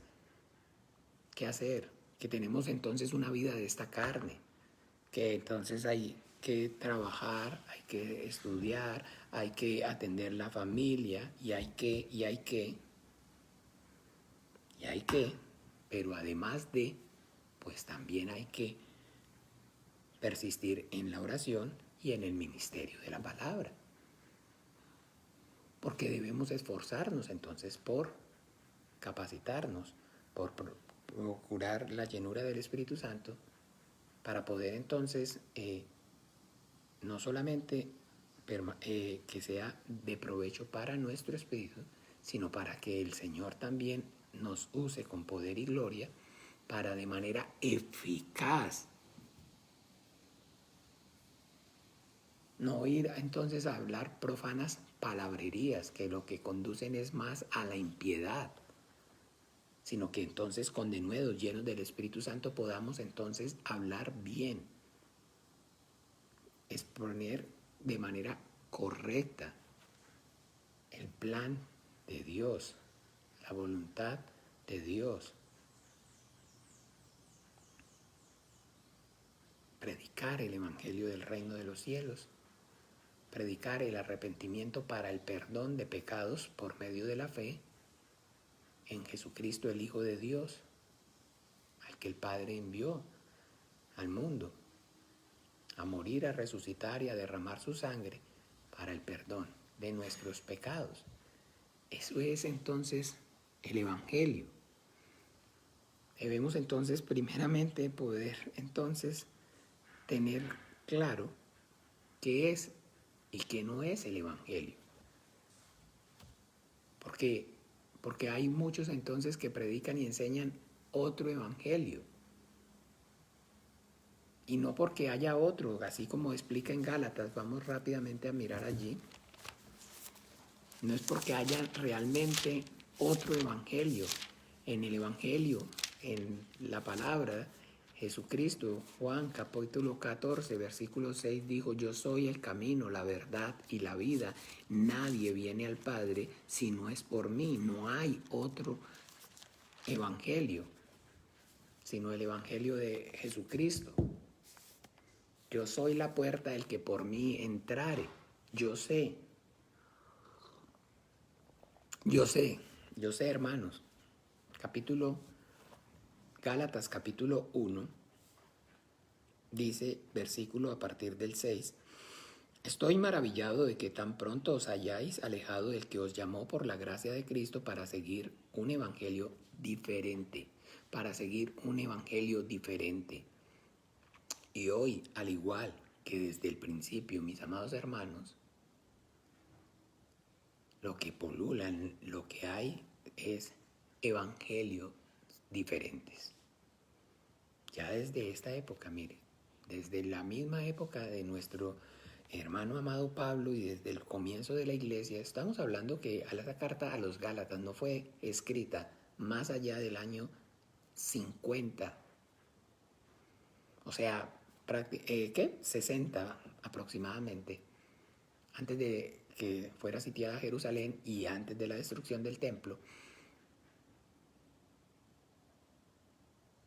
que hacer, que tenemos entonces una vida de esta carne, que entonces hay que trabajar, hay que estudiar, hay que atender la familia y hay que, pero además de, pues también hay que persistir en la oración y en el ministerio de la palabra. Porque debemos esforzarnos entonces por capacitarnos, por procurar la llenura del Espíritu Santo, para poder entonces no solamente que sea de provecho para nuestro espíritu, sino para que el Señor también nos use con poder y gloria para de manera eficaz no ir entonces a hablar profanas palabrerías que lo que conducen es más a la impiedad, sino que entonces con denuedos llenos del Espíritu Santo podamos entonces hablar bien, exponer de manera correcta el plan de Dios, la voluntad de Dios. Predicar el Evangelio del reino de los cielos, predicar el arrepentimiento para el perdón de pecados por medio de la fe en Jesucristo, el Hijo de Dios, al que el Padre envió al mundo a morir, a resucitar y a derramar su sangre para el perdón de nuestros pecados. Eso es entonces el Evangelio. Debemos entonces primeramente poder entonces tener claro qué es y qué no es el Evangelio. Porque hay muchos entonces que predican y enseñan otro Evangelio. Y no porque haya otro, así como explica en Gálatas, vamos rápidamente a mirar allí, no es porque haya realmente otro Evangelio. En el Evangelio, en la palabra, Jesucristo, Juan capítulo 14, versículo 6 dijo: yo soy el camino, la verdad y la vida. Nadie viene al Padre si no es por mí. No hay otro Evangelio, sino el Evangelio de Jesucristo. Yo soy la puerta, el que por mí entrare. Yo sé, hermanos. Gálatas capítulo 1, dice, versículo a partir del 6, estoy maravillado de que tan pronto os hayáis alejado del que os llamó por la gracia de Cristo para seguir un evangelio diferente, Y hoy, al igual que desde el principio, mis amados hermanos, lo que pululan, lo que hay es evangelios diferentes. Ya desde esta época, mire, desde la misma época de nuestro hermano amado Pablo y desde el comienzo de la iglesia, estamos hablando que la carta a los Gálatas no fue escrita más allá del año 50. O sea, 60 aproximadamente, antes de que fuera sitiada Jerusalén y antes de la destrucción del templo.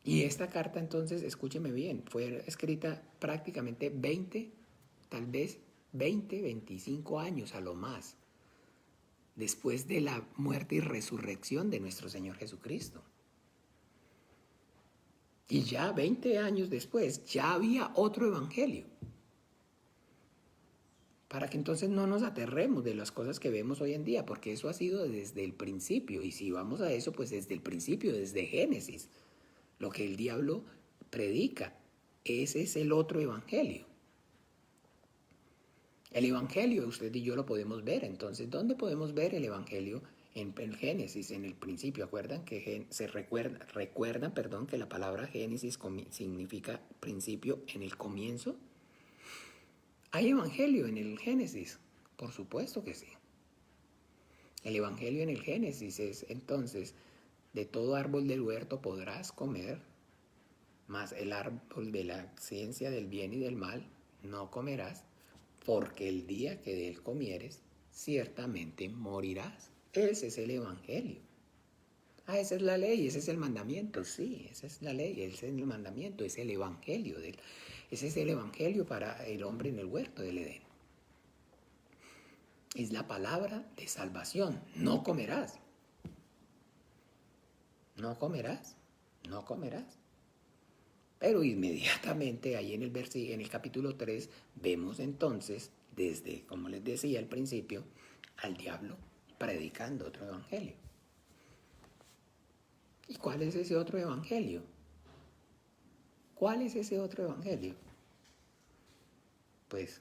Y esta carta entonces, escúcheme bien, fue escrita prácticamente 25 años a lo más, después de la muerte y resurrección de nuestro Señor Jesucristo. Y ya 20 años después, ya había otro evangelio. Para que entonces no nos aterremos de las cosas que vemos hoy en día, porque eso ha sido desde el principio. Y si vamos a eso, pues desde el principio, desde Génesis. Lo que el diablo predica, ese es el otro evangelio. El evangelio, usted y yo lo podemos ver. Entonces, ¿dónde podemos ver el evangelio? En Génesis, en el principio. ¿Recuerdan que que la palabra Génesis significa principio en el comienzo? ¿Hay evangelio en el Génesis? Por supuesto que sí. El evangelio en el Génesis es entonces: de todo árbol del huerto podrás comer, mas el árbol de la ciencia del bien y del mal no comerás, porque el día que de él comieres, ciertamente morirás. Ese es el evangelio. Esa es la ley, ese es el mandamiento. Sí, esa es la ley, ese es el mandamiento, es el evangelio. Ese es el evangelio para el hombre en el huerto del Edén. Es la palabra de salvación. No comerás. No comerás. No comerás. Pero inmediatamente ahí en en el capítulo 3 vemos entonces, desde, como les decía al principio, al diablo predicando otro evangelio. ¿Y cuál es ese otro evangelio? ¿Cuál es ese otro evangelio? Pues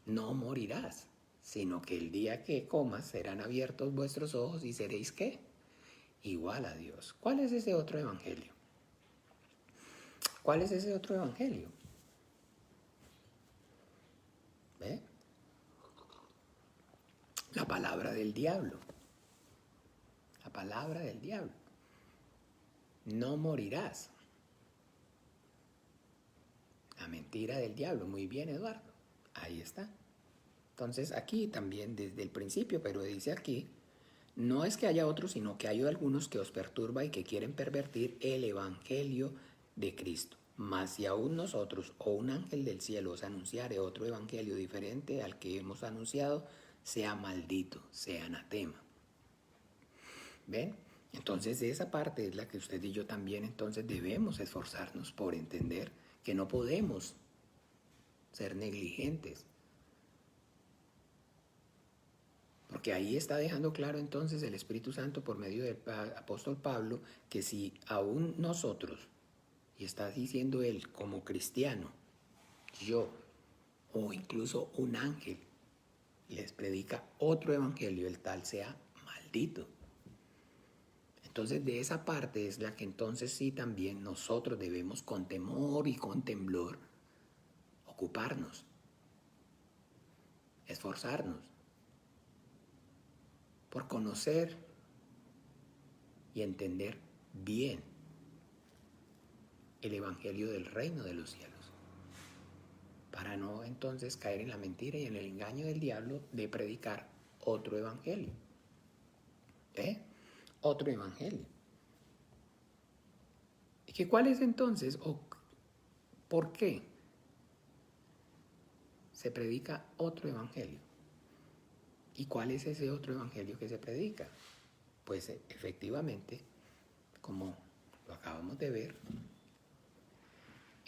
no morirás, sino que el día que comas serán abiertos vuestros ojos y seréis ¿qué? Igual a Dios. ¿Cuál es ese otro evangelio? ¿Cuál es ese otro evangelio? ¿Ve? La palabra del diablo. La palabra del diablo. No morirás. La mentira del diablo. Muy bien, Eduardo. Ahí está. Entonces aquí también desde el principio, pero dice aquí, no es que haya otros, sino que hay algunos que os perturba y que quieren pervertir el evangelio de Cristo. Mas si aún nosotros o un ángel del cielo os anunciare otro evangelio diferente al que hemos anunciado, sea maldito, sea anatema. ¿Ven? Entonces de esa parte es la que usted y yo también entonces debemos esforzarnos por entender que no podemos ser negligentes. Porque ahí está dejando claro entonces el Espíritu Santo por medio del apóstol Pablo que si aún nosotros, y está diciendo él como cristiano, yo o incluso un ángel les predica otro evangelio, el tal sea maldito. Entonces de esa parte es la que entonces sí también nosotros debemos con temor y con temblor ocuparnos, esforzarnos por conocer y entender bien el evangelio del reino de los cielos, para no entonces caer en la mentira y en el engaño del diablo de predicar otro evangelio. Otro evangelio. ¿Y que cuál es entonces o por qué se predica otro evangelio? ¿Y cuál es ese otro evangelio que se predica? Pues efectivamente, como lo acabamos de ver,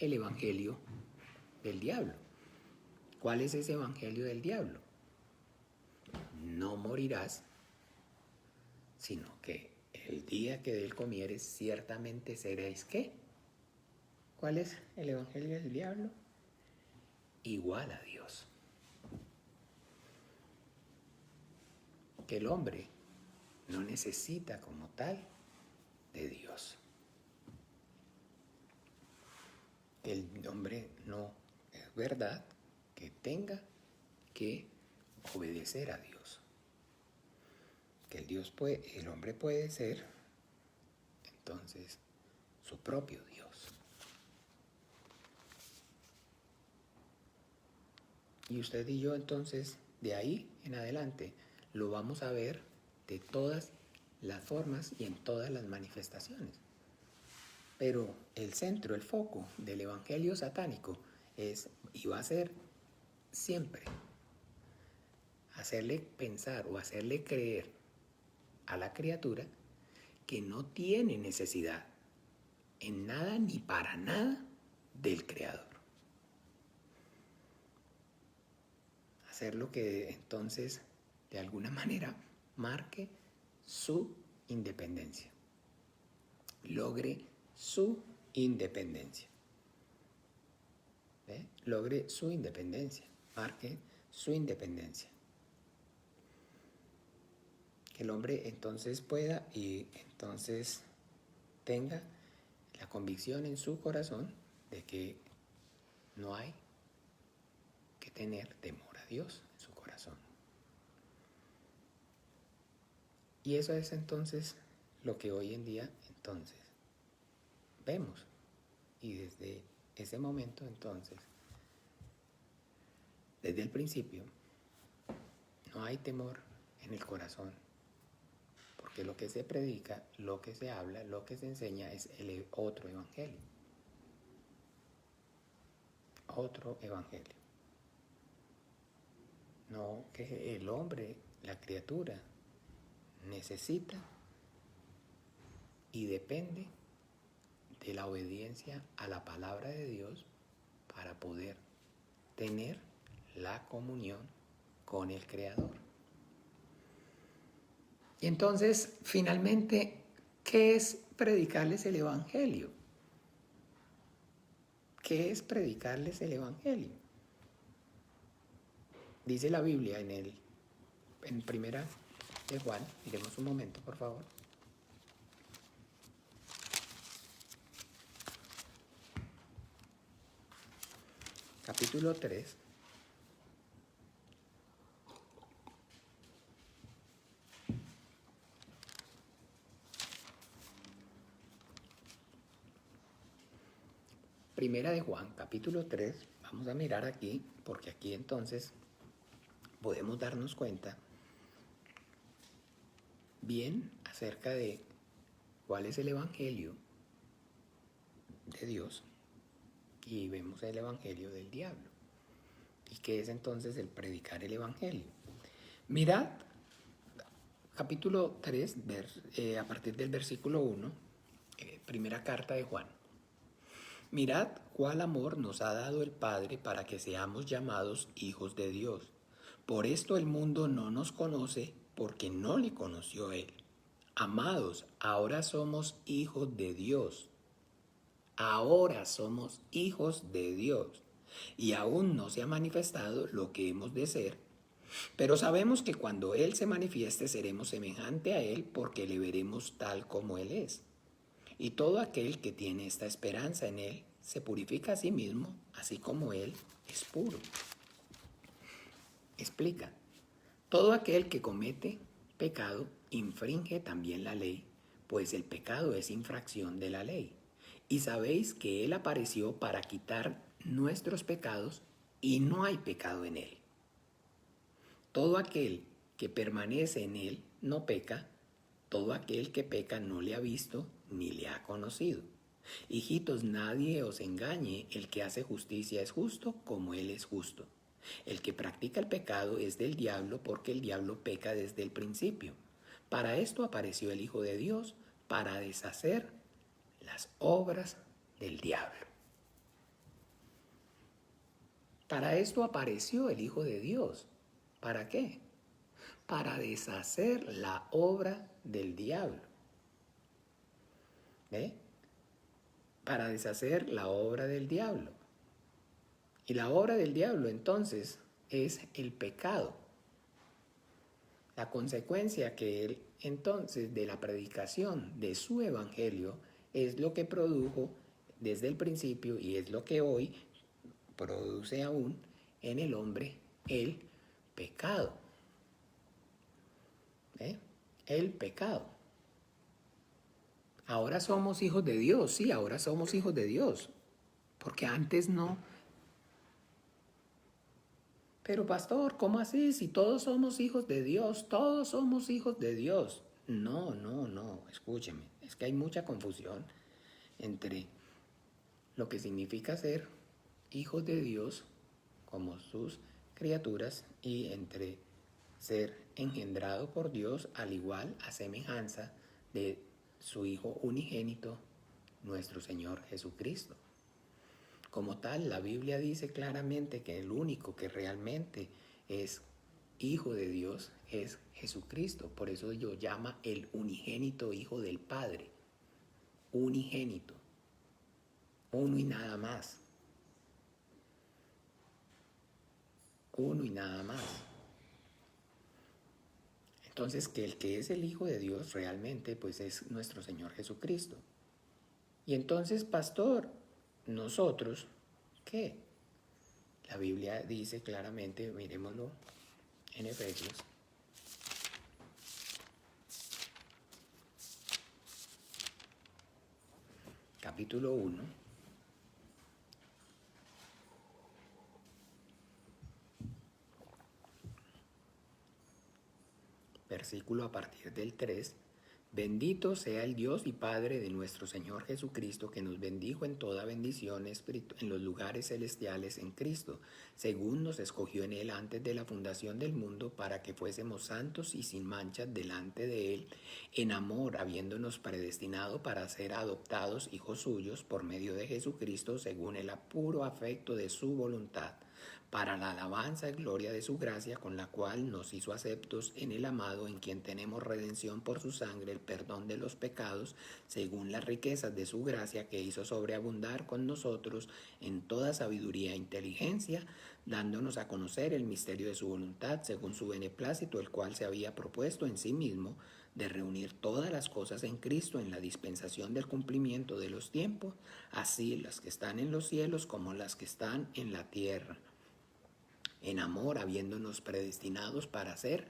el evangelio del diablo. ¿Cuál es ese evangelio del diablo? No morirás, sino que el día que de él comieres ciertamente seréis ¿qué? ¿Cuál es el evangelio del diablo? Igual a Dios. Que el hombre no necesita como tal de Dios. El hombre no es verdad que tenga que obedecer a Dios. Que el hombre puede ser entonces su propio Dios. Y usted y yo entonces de ahí en adelante lo vamos a ver de todas las formas y en todas las manifestaciones. Pero el centro, el foco del evangelio satánico es y va a ser siempre hacerle pensar o hacerle creer a la criatura que no tiene necesidad en nada ni para nada del Creador. Hacer lo que entonces de alguna manera marque su independencia, logre su independencia. Logre su independencia, marque su independencia. Que el hombre entonces pueda y entonces tenga la convicción en su corazón de que no hay que tener temor a Dios en su corazón. Y eso es entonces lo que hoy en día entonces vemos. Y desde ese momento entonces, desde el principio, no hay temor en el corazón. Porque lo que se predica, lo que se habla, lo que se enseña es el otro evangelio. Otro evangelio. No que el hombre, la criatura, necesita y depende de la obediencia a la palabra de Dios para poder tener la comunión con el Creador. Y entonces, finalmente, ¿qué es predicarles el Evangelio? ¿Qué es predicarles el Evangelio? Dice la Biblia en primera de Juan, miremos un momento, por favor. Capítulo 3. Primera de Juan, capítulo 3. Vamos a mirar aquí, porque aquí entonces podemos darnos cuenta bien acerca de cuál es el Evangelio de Dios y vemos el Evangelio del diablo. ¿Y qué es entonces el predicar el Evangelio? Mirad, capítulo 3, a partir del versículo 1, primera carta de Juan. Mirad cuál amor nos ha dado el Padre para que seamos llamados hijos de Dios. Por esto el mundo no nos conoce porque no le conoció a Él. Amados, ahora somos hijos de Dios. Ahora somos hijos de Dios. Y aún no se ha manifestado lo que hemos de ser. Pero sabemos que cuando Él se manifieste seremos semejante a Él porque le veremos tal como Él es. Y todo aquel que tiene esta esperanza en Él se purifica a sí mismo, así como Él es puro. Explica, todo aquel que comete pecado infringe también la ley, pues el pecado es infracción de la ley. Y sabéis que Él apareció para quitar nuestros pecados y no hay pecado en Él. Todo aquel que permanece en Él no peca, todo aquel que peca no le ha visto ni le ha conocido. Hijitos, nadie os engañe, el que hace justicia es justo como Él es justo. El que practica el pecado es del diablo porque el diablo peca desde el principio. Para esto apareció el Hijo de Dios, para deshacer las obras del diablo. Para esto apareció el Hijo de Dios. ¿Para qué? Para deshacer la obra del diablo. ¿Ve? Para deshacer la obra del diablo. Y la obra del diablo entonces es el pecado. La consecuencia que él entonces de la predicación de su evangelio es lo que produjo desde el principio y es lo que hoy produce aún en el hombre el pecado. ¿Eh? El pecado. Ahora somos hijos de Dios, sí, ahora somos hijos de Dios, porque antes no. Pero pastor, ¿cómo así? Si todos somos hijos de Dios, todos somos hijos de Dios. No, escúcheme, es que hay mucha confusión entre lo que significa ser hijos de Dios como sus criaturas y entre ser engendrado por Dios al igual a semejanza de su Hijo unigénito, nuestro Señor Jesucristo. Como tal, la Biblia dice claramente que el único que realmente es Hijo de Dios es Jesucristo. Por eso lo llama el unigénito Hijo del Padre. Unigénito. Uno y nada más. Uno y nada más. Entonces, que el que es el Hijo de Dios realmente pues es nuestro Señor Jesucristo. Y entonces, pastor, nosotros, ¿qué? La Biblia dice claramente, miremoslo en Efesios. Capítulo 1. Versículo a partir del 3, Bendito sea el Dios y Padre de nuestro Señor Jesucristo, que nos bendijo en toda bendición en los lugares celestiales en Cristo, según nos escogió en Él antes de la fundación del mundo, para que fuésemos santos y sin mancha delante de Él, en amor, habiéndonos predestinado para ser adoptados hijos suyos por medio de Jesucristo, según el puro afecto de su voluntad, para la alabanza y gloria de su gracia, con la cual nos hizo aceptos en el amado, en quien tenemos redención por su sangre, el perdón de los pecados, según las riquezas de su gracia, que hizo sobreabundar con nosotros en toda sabiduría e inteligencia, dándonos a conocer el misterio de su voluntad, según su beneplácito, el cual se había propuesto en sí mismo, de reunir todas las cosas en Cristo en la dispensación del cumplimiento de los tiempos, así las que están en los cielos como las que están en la tierra, en amor, habiéndonos predestinados para ser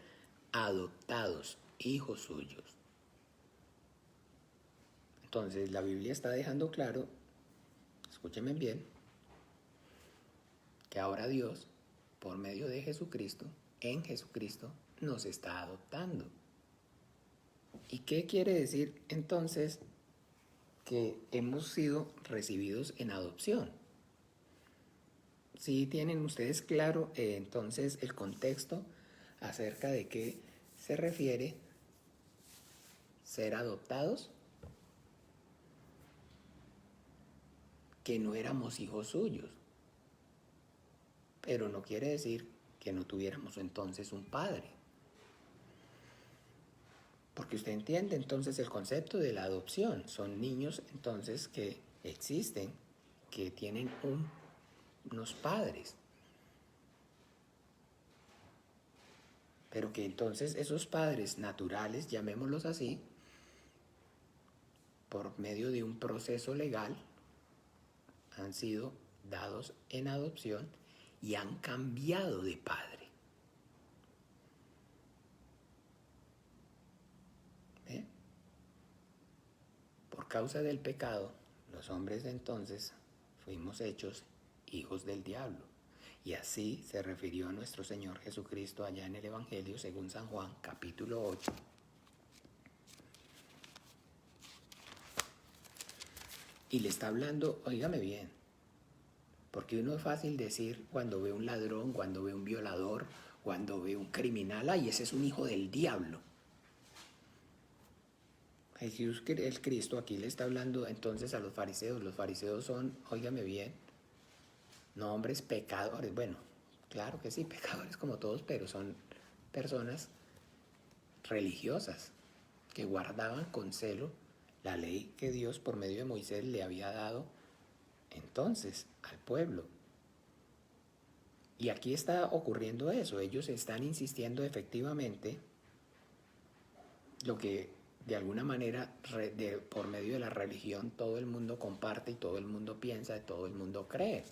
adoptados hijos suyos. Entonces la Biblia está dejando claro, escúchenme bien, que ahora Dios, por medio de Jesucristo, en Jesucristo, nos está adoptando. ¿Y qué quiere decir entonces que hemos sido recibidos en adopción? Si tienen ustedes claro entonces el contexto acerca de qué se refiere ser adoptados, que no éramos hijos suyos, pero no quiere decir que no tuviéramos entonces un padre. Porque usted entiende entonces el concepto de la adopción. Son niños entonces que existen, que tienen unos padres. Pero que entonces esos padres naturales, llamémoslos así, por medio de un proceso legal, han sido dados en adopción y han cambiado de padre. ¿Ve? Por causa del pecado, los hombres de entonces fuimos hechos hijos del diablo. Y así se refirió a nuestro Señor Jesucristo allá en el Evangelio según San Juan, capítulo 8. Y le está hablando, óigame bien, porque uno es fácil decir cuando ve un ladrón, cuando ve un violador, cuando ve un criminal, ay, ese es un hijo del diablo. Jesús, el Cristo, aquí le está hablando entonces a los fariseos. Los fariseos son, óigame bien, no hombres pecadores, bueno, claro que sí, pecadores como todos, pero son personas religiosas que guardaban con celo la ley que Dios por medio de Moisés le había dado entonces al pueblo. Y aquí está ocurriendo eso, ellos están insistiendo efectivamente lo que de alguna manera por medio de la religión todo el mundo comparte y todo el mundo piensa y todo el mundo cree.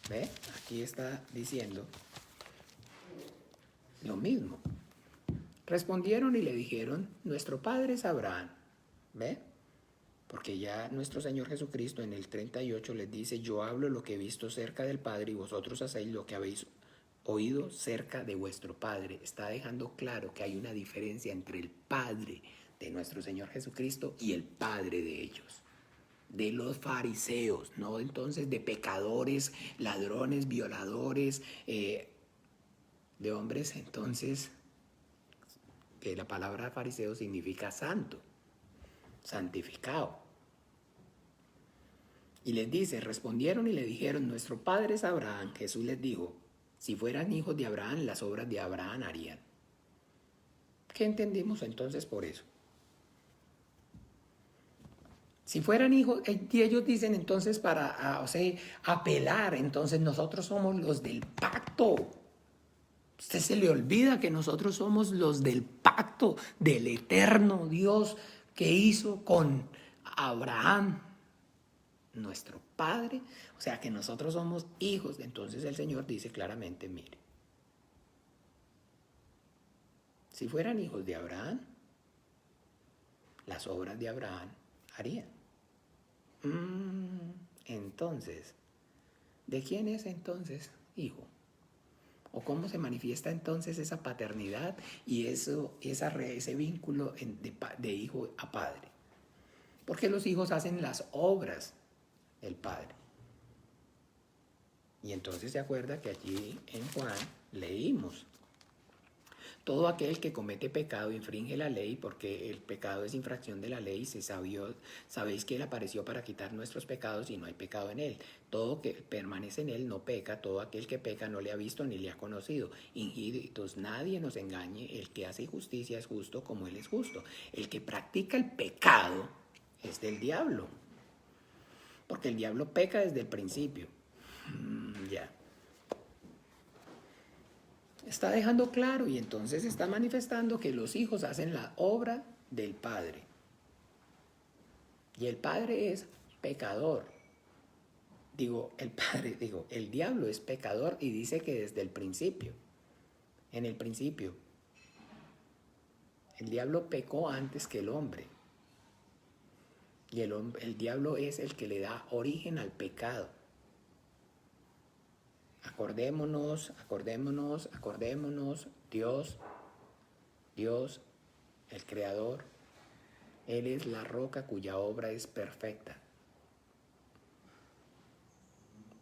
¿Ve? Aquí está diciendo lo mismo. Respondieron y le dijeron, nuestro padre es Abraham. ¿Ve? Porque ya nuestro Señor Jesucristo en el 38 les dice, yo hablo lo que he visto cerca del Padre y vosotros hacéis lo que habéis oído cerca de vuestro Padre. Está dejando claro que hay una diferencia entre el Padre de nuestro Señor Jesucristo y el Padre de ellos, de los fariseos, no entonces de pecadores, ladrones, violadores, de hombres entonces, que la palabra fariseo significa santo, santificado. Y les dice, respondieron y le dijeron, nuestro padre es Abraham. Jesús les dijo, si fueran hijos de Abraham, las obras de Abraham harían. ¿Qué entendimos entonces por eso? Si fueran hijos, y ellos dicen entonces para apelar, entonces nosotros somos los del pacto. Usted se le olvida que nosotros somos los del pacto del eterno Dios que hizo con Abraham, nuestro padre. O sea que nosotros somos hijos. Entonces el Señor dice claramente, mire, si fueran hijos de Abraham, las obras de Abraham harían. Entonces, ¿de quién es entonces hijo? ¿O cómo se manifiesta entonces esa paternidad y ese vínculo de hijo a padre? Porque los hijos hacen las obras del padre. Y entonces se acuerda que allí en Juan leímos: todo aquel que comete pecado infringe la ley, porque el pecado es infracción de la ley. Sabéis que Él apareció para quitar nuestros pecados y no hay pecado en Él. Todo que permanece en Él no peca. Todo aquel que peca no le ha visto ni le ha conocido. Hijitos, nadie nos engañe. El que hace justicia es justo como Él es justo. El que practica el pecado es del diablo, porque el diablo peca desde el principio. Ya. Está dejando claro, y entonces está manifestando que los hijos hacen la obra del Padre. Y el Padre es pecador. El diablo es pecador, y dice que desde el principio. En el principio. El diablo pecó antes que el hombre. Y el diablo es el que le da origen al pecado. Acordémonos, Dios, el Creador, Él es la roca cuya obra es perfecta.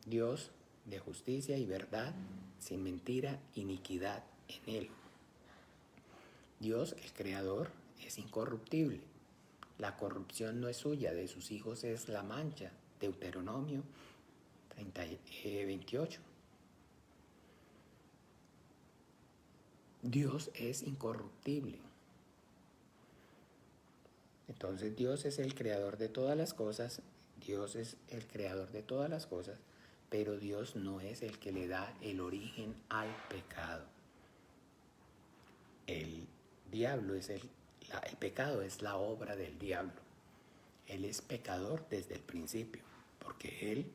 Dios de justicia y verdad, sin mentira, iniquidad en Él. Dios, el Creador, es incorruptible. La corrupción no es suya, de sus hijos es la mancha. Deuteronomio 28. Dios es incorruptible. Entonces Dios es el creador de todas las cosas, pero Dios no es el que le da el origen al pecado. El pecado es la obra del diablo. Él es pecador desde el principio, porque él,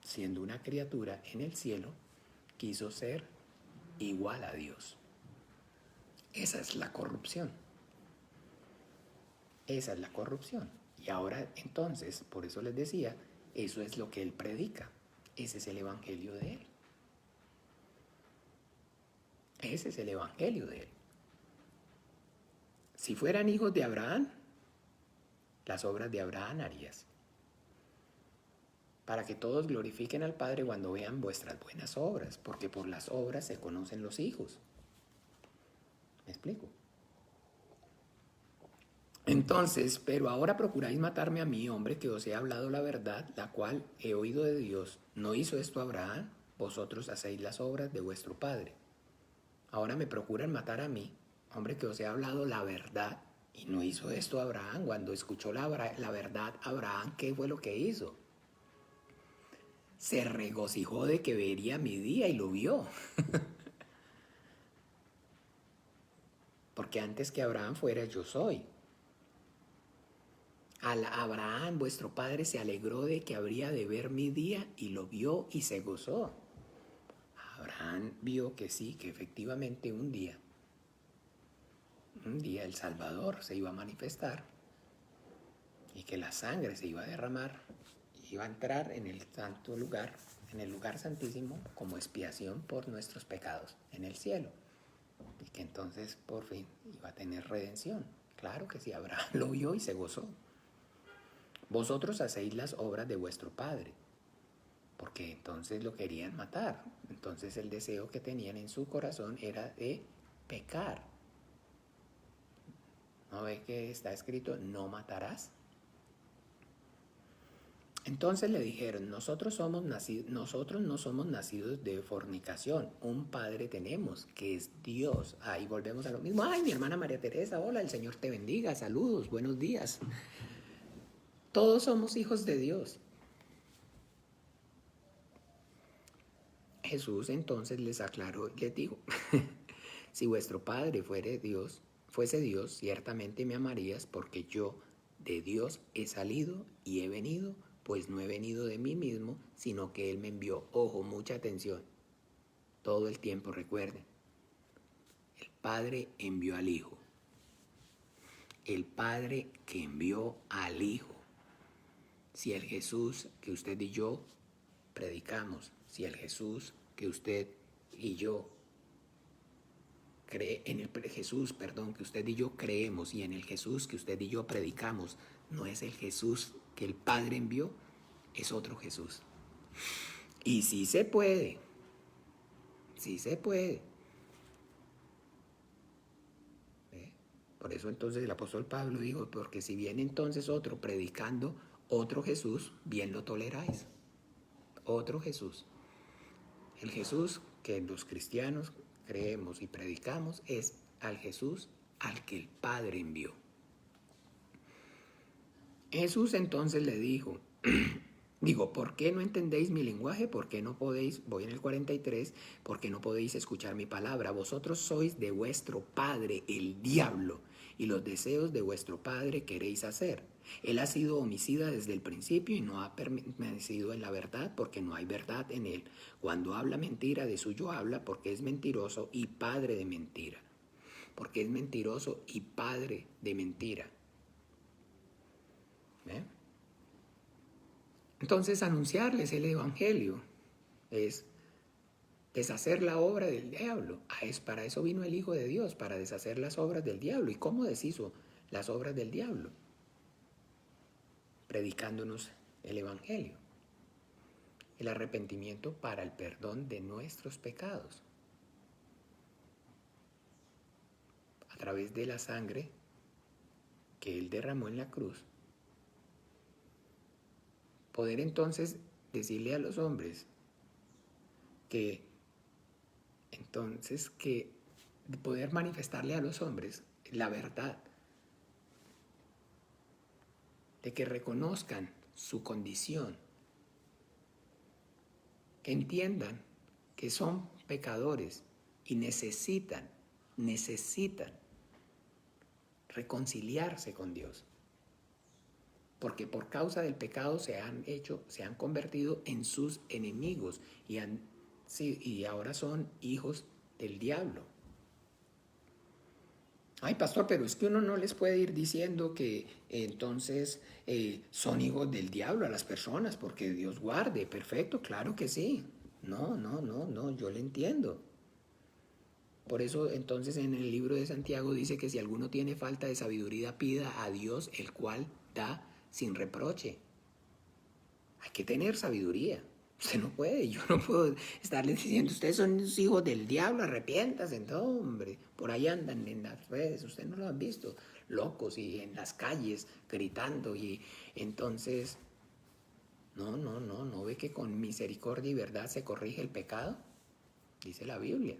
siendo una criatura en el cielo, quiso ser igual a Dios. Esa es la corrupción. Y ahora entonces, por eso les decía, eso es lo que él predica. Ese es el evangelio de él. Si fueran hijos de Abraham, las obras de Abraham harías. Para que todos glorifiquen al Padre cuando vean vuestras buenas obras, porque por las obras se conocen los hijos. ¿Me explico? Entonces, pero ahora procuráis matarme a mí, hombre, que os he hablado la verdad, la cual he oído de Dios. ¿No hizo esto Abraham? Vosotros hacéis las obras de vuestro padre. Ahora me procuran matar a mí, hombre, que os he hablado la verdad. ¿Y no hizo esto Abraham? Cuando escuchó la verdad, Abraham, ¿qué fue lo que hizo? Se regocijó de que vería mi día y lo vio. Porque antes que Abraham fuera, yo soy. Abraham, vuestro padre, se alegró de que habría de ver mi día y lo vio y se gozó. Abraham vio que sí, que efectivamente un día el Salvador se iba a manifestar y que la sangre se iba a derramar, iba a entrar en el santo lugar, en el lugar santísimo, como expiación por nuestros pecados en el cielo. Y que entonces por fin iba a tener redención. Claro que sí, Abraham lo vio y se gozó. Vosotros hacéis las obras de vuestro padre, porque entonces lo querían matar. Entonces el deseo que tenían en su corazón era de pecar. ¿No ve que está escrito, no matarás? Entonces le dijeron, nosotros no somos nacidos de fornicación, un padre tenemos, que es Dios. Ahí volvemos a lo mismo. Ay, mi hermana María Teresa, hola, el Señor te bendiga, saludos, buenos días. Todos somos hijos de Dios. Jesús entonces les aclaró, les dijo, si vuestro Padre fuese Dios, ciertamente me amarías, porque yo de Dios he salido y he venido, pues no he venido de mí mismo, sino que Él me envió. Ojo, mucha atención. Todo el tiempo recuerden. El Padre envió al Hijo. El Padre que envió al Hijo. Si el Jesús que usted y yo predicamos, si el Jesús que usted y yo en el Jesús, perdón, que usted y yo creemos, y en el Jesús que usted y yo predicamos, no es el Jesús que el Padre envió, es otro Jesús. Y sí se puede, sí se puede. Por eso entonces el apóstol Pablo dijo, porque si viene entonces otro predicando otro Jesús, bien lo toleráis. Otro Jesús. El Jesús que los cristianos creemos y predicamos es al Jesús al que el Padre envió. Jesús entonces le dijo, ¿por qué no entendéis mi lenguaje? ¿Por qué no podéis, voy en el 43, ¿por qué no podéis escuchar mi palabra? Vosotros sois de vuestro padre el diablo, y los deseos de vuestro padre queréis hacer. Él ha sido homicida desde el principio y no ha permanecido en la verdad porque no hay verdad en él. Cuando habla mentira, de suyo habla porque es mentiroso y padre de mentira. Porque es mentiroso y padre de mentira. ¿Ve? Entonces, anunciarles el evangelio es deshacer la obra del diablo. Para eso vino el Hijo de Dios, para deshacer las obras del diablo. ¿Y cómo deshizo las obras del diablo? Predicándonos el evangelio. El arrepentimiento para el perdón de nuestros pecados. A través de la sangre que Él derramó en la cruz. Poder entonces decirle a los hombres que poder manifestarle a los hombres la verdad, de que reconozcan su condición, que entiendan que son pecadores y necesitan reconciliarse con Dios. Porque por causa del pecado se han convertido en sus enemigos y ahora son hijos del diablo. Ay, pastor, pero es que uno no les puede ir diciendo que entonces son hijos del diablo a las personas, porque Dios guarde. Perfecto, claro que sí. No, yo le entiendo. Por eso entonces en el libro de Santiago dice que si alguno tiene falta de sabiduría, pida a Dios, el cual da sin reproche. Hay que tener sabiduría. Usted no puede, yo no puedo estarle diciendo, ustedes son hijos del diablo, arrepiéntase. No, hombre, por ahí andan en las redes, ustedes no lo han visto, locos y en las calles gritando. Y entonces, no ve que con misericordia y verdad se corrige el pecado. Dice la Biblia.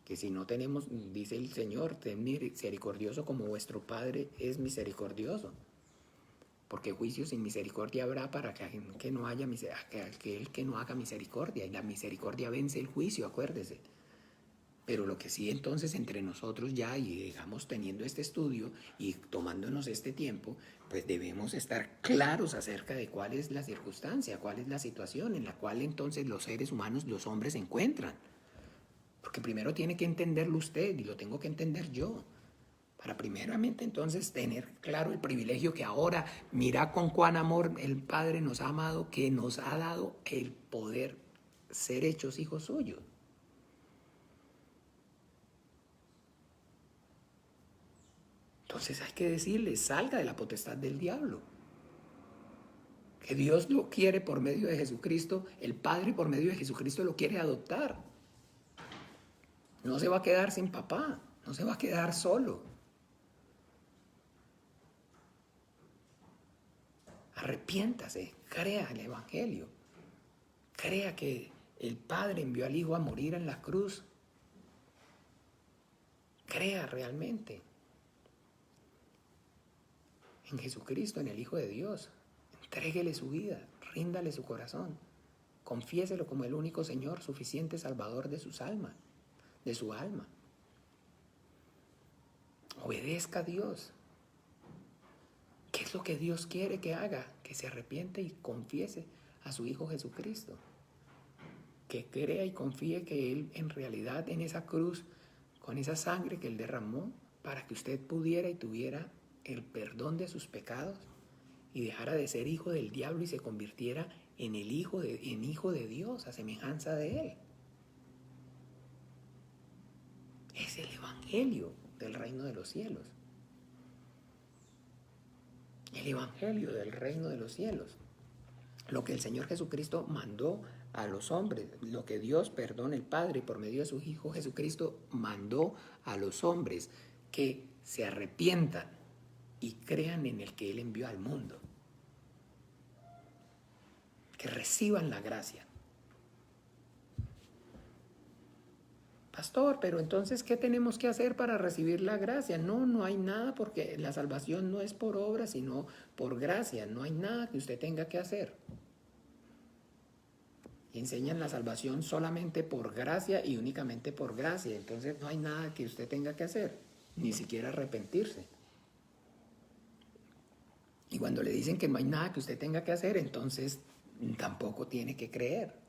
Que si no tenemos, dice el Señor, ten misericordioso como vuestro Padre es misericordioso. Porque juicio sin misericordia habrá para aquel que no haga misericordia. Y la misericordia vence el juicio, acuérdese. Pero lo que sí entonces entre nosotros ya, y digamos teniendo este estudio y tomándonos este tiempo, pues debemos estar claros acerca de cuál es la circunstancia, cuál es la situación en la cual entonces los seres humanos, los hombres se encuentran. Porque primero tiene que entenderlo usted y lo tengo que entender yo. Para primeramente entonces tener claro el privilegio que ahora, mira con cuán amor el Padre nos ha amado, que nos ha dado el poder ser hechos hijos suyos. Entonces hay que decirle, salga de la potestad del diablo. Que Dios lo quiere por medio de Jesucristo, el Padre por medio de Jesucristo lo quiere adoptar. No se va a quedar sin papá, no se va a quedar solo. Arrepiéntase, crea el evangelio, crea que el Padre envió al Hijo a morir en la cruz. Crea realmente en Jesucristo, en el Hijo de Dios. Entréguele su vida, ríndale su corazón, confiéselo como el único Señor, suficiente Salvador de su alma. Obedezca a Dios. ¿Qué es lo que Dios quiere que haga? Que se arrepiente y confiese a su Hijo Jesucristo. Que crea y confíe que Él en realidad en esa cruz, con esa sangre que Él derramó, para que usted pudiera y tuviera el perdón de sus pecados y dejara de ser hijo del diablo y se convirtiera en hijo de Dios, a semejanza de Él. evangelio del reino de los cielos. El evangelio del reino de los cielos. Lo que el Señor Jesucristo mandó a los hombres, lo que Dios, perdón, el Padre, por medio de su Hijo Jesucristo, mandó a los hombres que se arrepientan y crean en el que Él envió al mundo. Que reciban la gracia. Pastor, pero entonces, ¿qué tenemos que hacer para recibir la gracia? No, no hay nada, porque la salvación no es por obra, sino por gracia. No hay nada que usted tenga que hacer. Y enseñan la salvación solamente por gracia y únicamente por gracia. Entonces no hay nada que usted tenga que hacer, ni siquiera arrepentirse. Y cuando le dicen que no hay nada que usted tenga que hacer, entonces tampoco tiene que creer.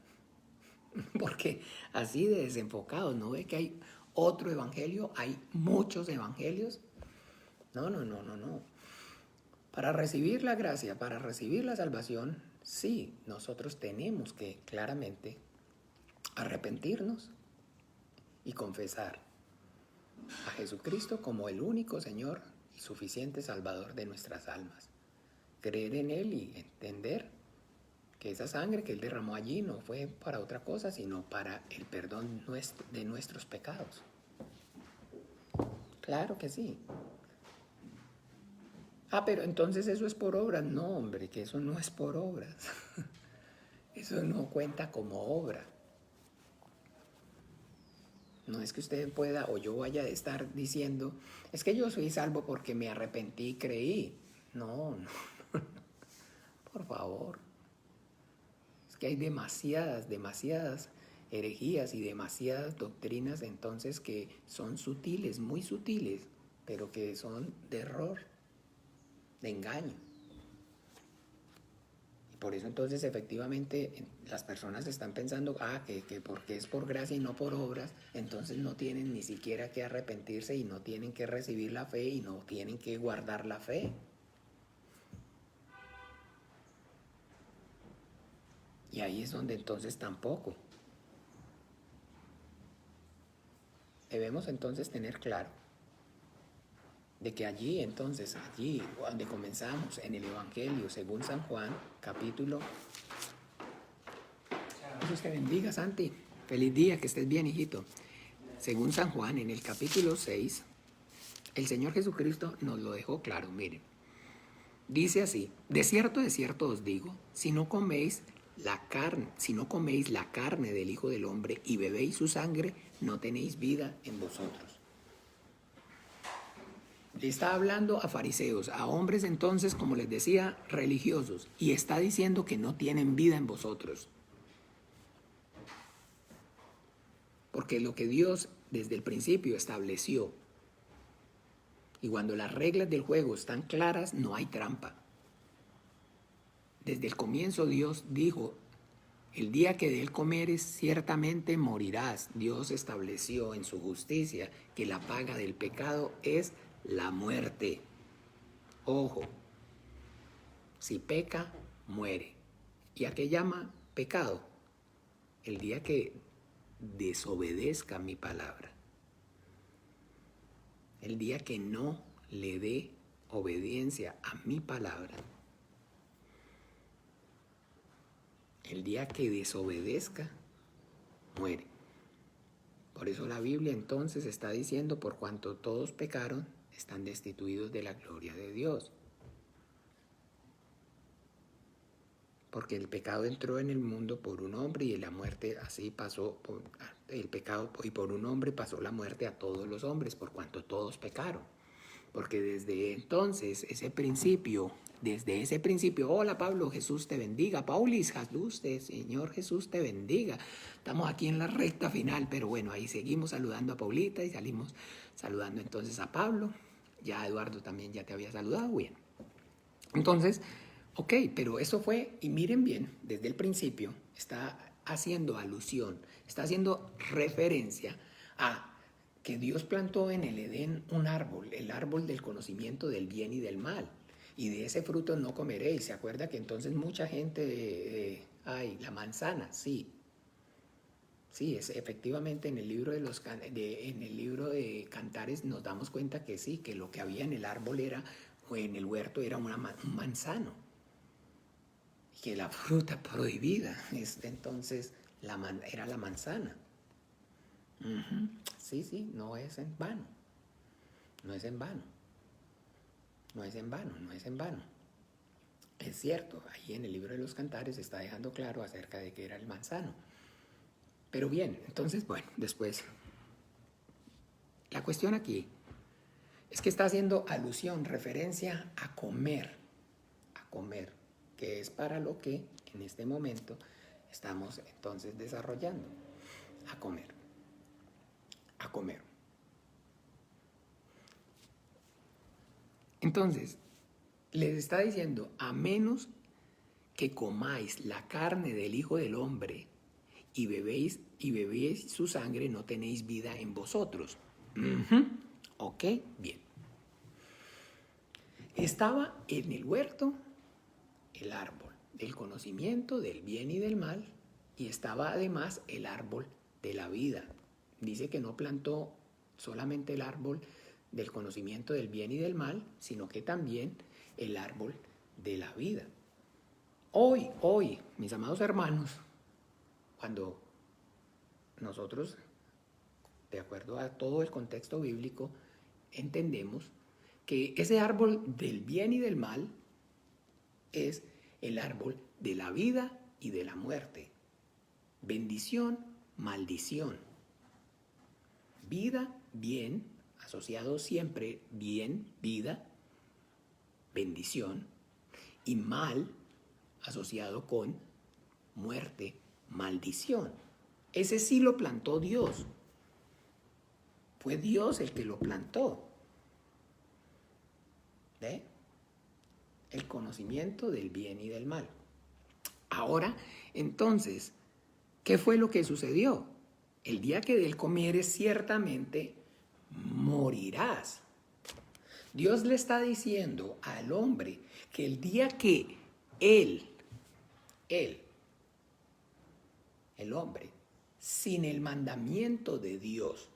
Porque así de desenfocados, ¿no ve que hay otro evangelio? Hay muchos evangelios. No. Para recibir la gracia, para recibir la salvación, sí, nosotros tenemos que claramente arrepentirnos y confesar a Jesucristo como el único Señor y suficiente Salvador de nuestras almas. Creer en Él y entender que esa sangre que Él derramó allí no fue para otra cosa, sino para el perdón de nuestros pecados. Claro que sí. Pero entonces eso es por obras. No, hombre, que eso no es por obras. Eso no cuenta como obra. No es que usted pueda o yo vaya a estar diciendo, es que yo soy salvo porque me arrepentí y creí. No. Por favor. Es que hay demasiadas herejías y demasiadas doctrinas entonces que son sutiles, muy sutiles, pero que son de error, de engaño. Y por eso entonces efectivamente las personas están pensando, que porque es por gracia y no por obras, entonces no tienen ni siquiera que arrepentirse y no tienen que recibir la fe y no tienen que guardar la fe. Y ahí es donde entonces tampoco. Debemos entonces tener claro de que allí donde comenzamos en el Evangelio según San Juan, capítulo... Dios te bendiga, Santi. Feliz día, que estés bien, hijito. Según San Juan, en el capítulo 6, el Señor Jesucristo nos lo dejó claro, miren. Dice así, de cierto os digo, si no coméis la carne del Hijo del Hombre y bebéis su sangre, no tenéis vida en vosotros. Le está hablando a fariseos, a hombres entonces, como les decía, religiosos, y está diciendo que no tienen vida en vosotros. Porque lo que Dios desde el principio estableció, y cuando las reglas del juego están claras, no hay trampa. Desde el comienzo Dios dijo, el día que de él comeres, ciertamente morirás. Dios estableció en su justicia que la paga del pecado es la muerte. Ojo, si peca, muere. ¿Y a qué llama pecado? El día que desobedezca mi palabra. El día que no le dé obediencia a mi palabra. El día que desobedezca, muere. Por eso la Biblia entonces está diciendo, por cuanto todos pecaron, están destituidos de la gloria de Dios. Porque el pecado entró en el mundo por un hombre y la muerte así pasó, el pecado y por un hombre pasó la muerte a todos los hombres, por cuanto todos pecaron. Porque desde entonces, desde ese principio, hola Pablo, Jesús te bendiga, Paulis, Señor Jesús te bendiga. Estamos aquí en la recta final, pero bueno, ahí seguimos saludando a Paulita y salimos saludando entonces a Pablo. Ya Eduardo también ya te había saludado, bien. Entonces, ok, pero eso fue, y miren bien, desde el principio está haciendo alusión, está haciendo referencia a que Dios plantó en el Edén un árbol, el árbol del conocimiento del bien y del mal, y de ese fruto no comeréis. ¿Se acuerda que entonces mucha gente, la manzana, sí, Sí, es efectivamente en el libro en el libro de Cantares nos damos cuenta que sí, que lo que había en el árbol era, o en el huerto era un manzano, y que la fruta prohibida entonces era la manzana. Ujú. Sí, sí, no es en vano, no es en vano, no es en vano, no es en vano. Es cierto, ahí en el libro de los Cantares está dejando claro acerca de que era el manzano. Pero bien, entonces, bueno, después, la cuestión aquí es que está haciendo alusión, referencia a comer, que es para lo que en este momento estamos entonces desarrollando, a comer, a comer. Entonces, les está diciendo, a menos que comáis la carne del Hijo del Hombre y bebéis su sangre, no tenéis vida en vosotros. Ok, bien. Estaba en el huerto el árbol del conocimiento del bien y del mal, y estaba además el árbol de la vida. Dice que no plantó solamente el árbol del conocimiento del bien y del mal, sino que también el árbol de la vida. Hoy, mis amados hermanos, cuando nosotros, de acuerdo a todo el contexto bíblico, entendemos que ese árbol del bien y del mal es el árbol de la vida y de la muerte. Bendición, maldición. Vida, bien, asociado siempre bien, vida, bendición, y mal, asociado con muerte, maldición. Ese sí lo plantó Dios. Fue Dios el que lo plantó. ¿Ve? El conocimiento del bien y del mal. Ahora, entonces, ¿qué fue lo que sucedió? El día que de él comieres, ciertamente morirás. Dios le está diciendo al hombre que el día que él, el hombre, sin el mandamiento de Dios,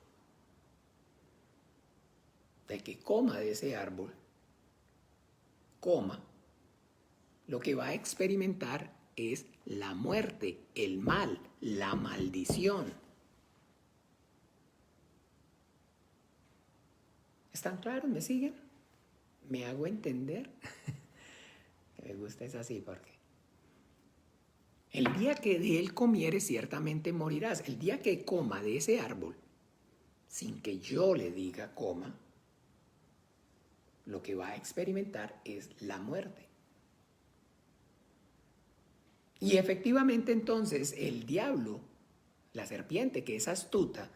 de que coma de ese árbol, coma, lo que va a experimentar es la muerte, el mal, la maldición. ¿Están claros? ¿Me siguen? ¿Me hago entender? Me gusta es así porque el día que de él comieres ciertamente morirás. El día que coma de ese árbol, sin que yo le diga coma, lo que va a experimentar es la muerte. Y efectivamente entonces el diablo, la serpiente que es astuta,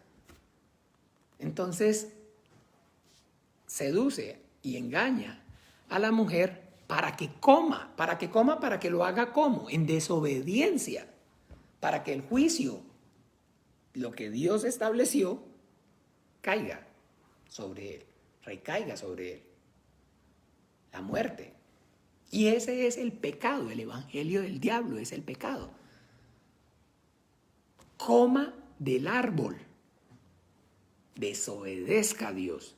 entonces seduce y engaña a la mujer para que coma, para que lo haga como, en desobediencia, para que el juicio, lo que Dios estableció, caiga sobre él, recaiga sobre él, la muerte. Y ese es el pecado, el evangelio del diablo es el pecado. Coma del árbol, desobedezca a Dios,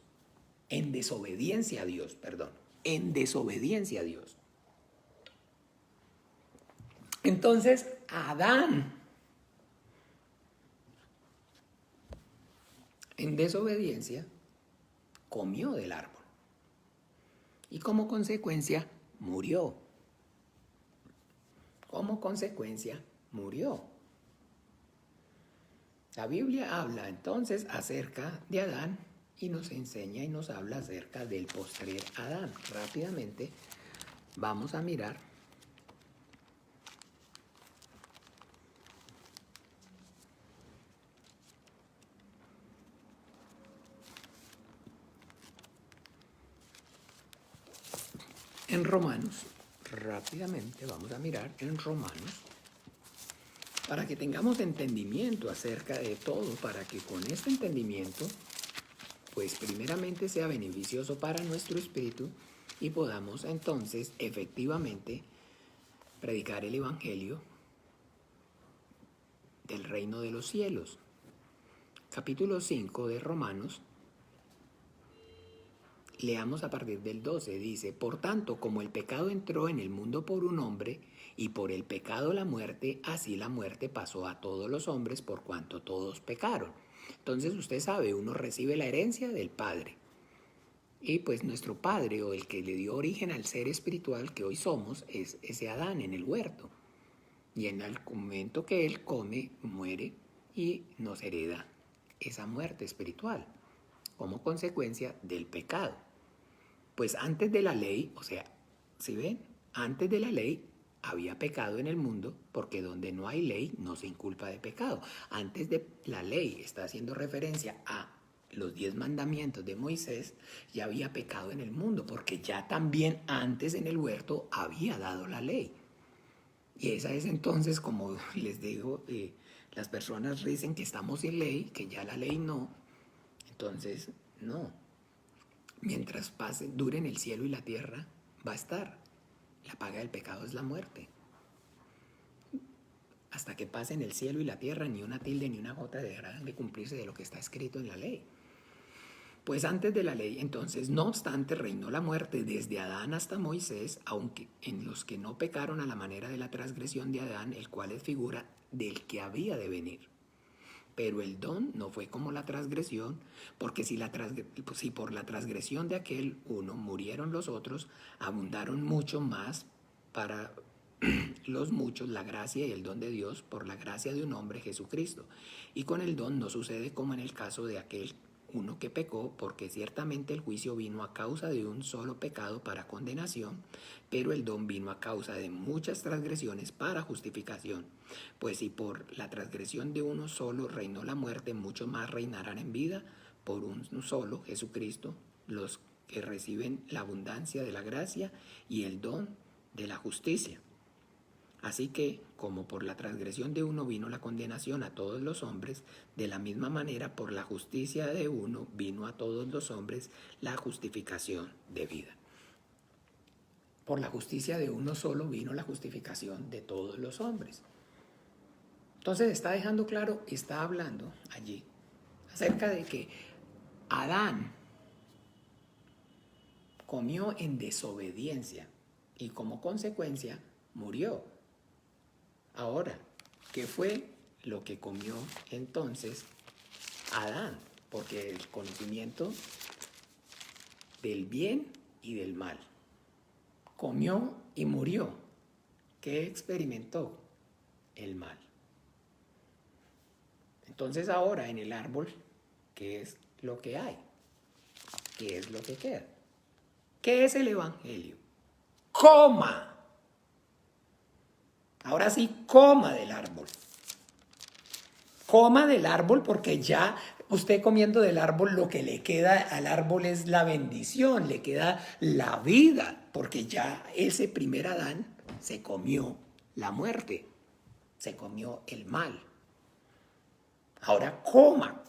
en desobediencia a Dios, en desobediencia a Dios. Entonces, Adán, en desobediencia, comió del árbol y como consecuencia murió. Como consecuencia murió. La Biblia habla entonces acerca de Adán y nos enseña y nos habla acerca del postrer Adán. Rápidamente vamos a mirar en Romanos. Rápidamente vamos a mirar en Romanos para que tengamos entendimiento acerca de todo, para que con este entendimiento, pues primeramente sea beneficioso para nuestro espíritu y podamos entonces efectivamente predicar el evangelio del reino de los cielos. Capítulo 5 de Romanos, leamos a partir del 12, dice: por tanto, como el pecado entró en el mundo por un hombre, y por el pecado la muerte, así la muerte pasó a todos los hombres por cuanto todos pecaron. Entonces usted sabe, uno recibe la herencia del Padre. Y pues nuestro Padre, o el que le dio origen al ser espiritual que hoy somos, es ese Adán en el huerto. Y en el momento que él come, muere y nos hereda esa muerte espiritual como consecuencia del pecado. Pues antes de la ley, o sea, ¿sí ven? Antes de la ley había pecado en el mundo, porque donde no hay ley no se inculpa de pecado. Antes de la ley, está haciendo referencia a los 10 mandamientos de Moisés, ya había pecado en el mundo, porque ya también antes en el huerto había dado la ley. Y esa es entonces, como les digo, las personas dicen que estamos sin ley, que ya la ley no. Entonces, no. Mientras duren el cielo y la tierra, va a estar. La paga del pecado es la muerte. Hasta que pasen el cielo y la tierra, ni una tilde ni una jota dejarán de cumplirse de lo que está escrito en la ley. Pues antes de la ley, entonces, no obstante, reinó la muerte desde Adán hasta Moisés, aunque en los que no pecaron a la manera de la transgresión de Adán, el cual es figura del que había de venir. Pero el don no fue como la transgresión, porque si por la transgresión de aquel uno murieron los otros, abundaron mucho más para los muchos la gracia y el don de Dios por la gracia de un hombre, Jesucristo. Y con el don no sucede como en el caso de aquel uno que pecó, porque ciertamente el juicio vino a causa de un solo pecado para condenación, pero el don vino a causa de muchas transgresiones para justificación. Pues si por la transgresión de uno solo reinó la muerte, mucho más reinarán en vida por un solo, Jesucristo, los que reciben la abundancia de la gracia y el don de la justicia. Así que, como por la transgresión de uno vino la condenación a todos los hombres, de la misma manera por la justicia de uno vino a todos los hombres la justificación de vida. Por la justicia de uno solo vino la justificación de todos los hombres. Entonces está dejando claro, está hablando allí acerca de que Adán comió en desobediencia y como consecuencia murió. Ahora, ¿qué fue lo que comió entonces Adán? Porque el conocimiento del bien y del mal. Comió y murió. ¿Qué experimentó? El mal. Entonces ahora en el árbol, ¿qué es lo que hay? ¿Qué es lo que queda? ¿Qué es el evangelio? ¡Coma! Ahora sí, coma del árbol. Coma del árbol, porque ya usted comiendo del árbol, lo que le queda al árbol es la bendición, le queda la vida, porque ya ese primer Adán se comió la muerte, se comió el mal. Ahora coma.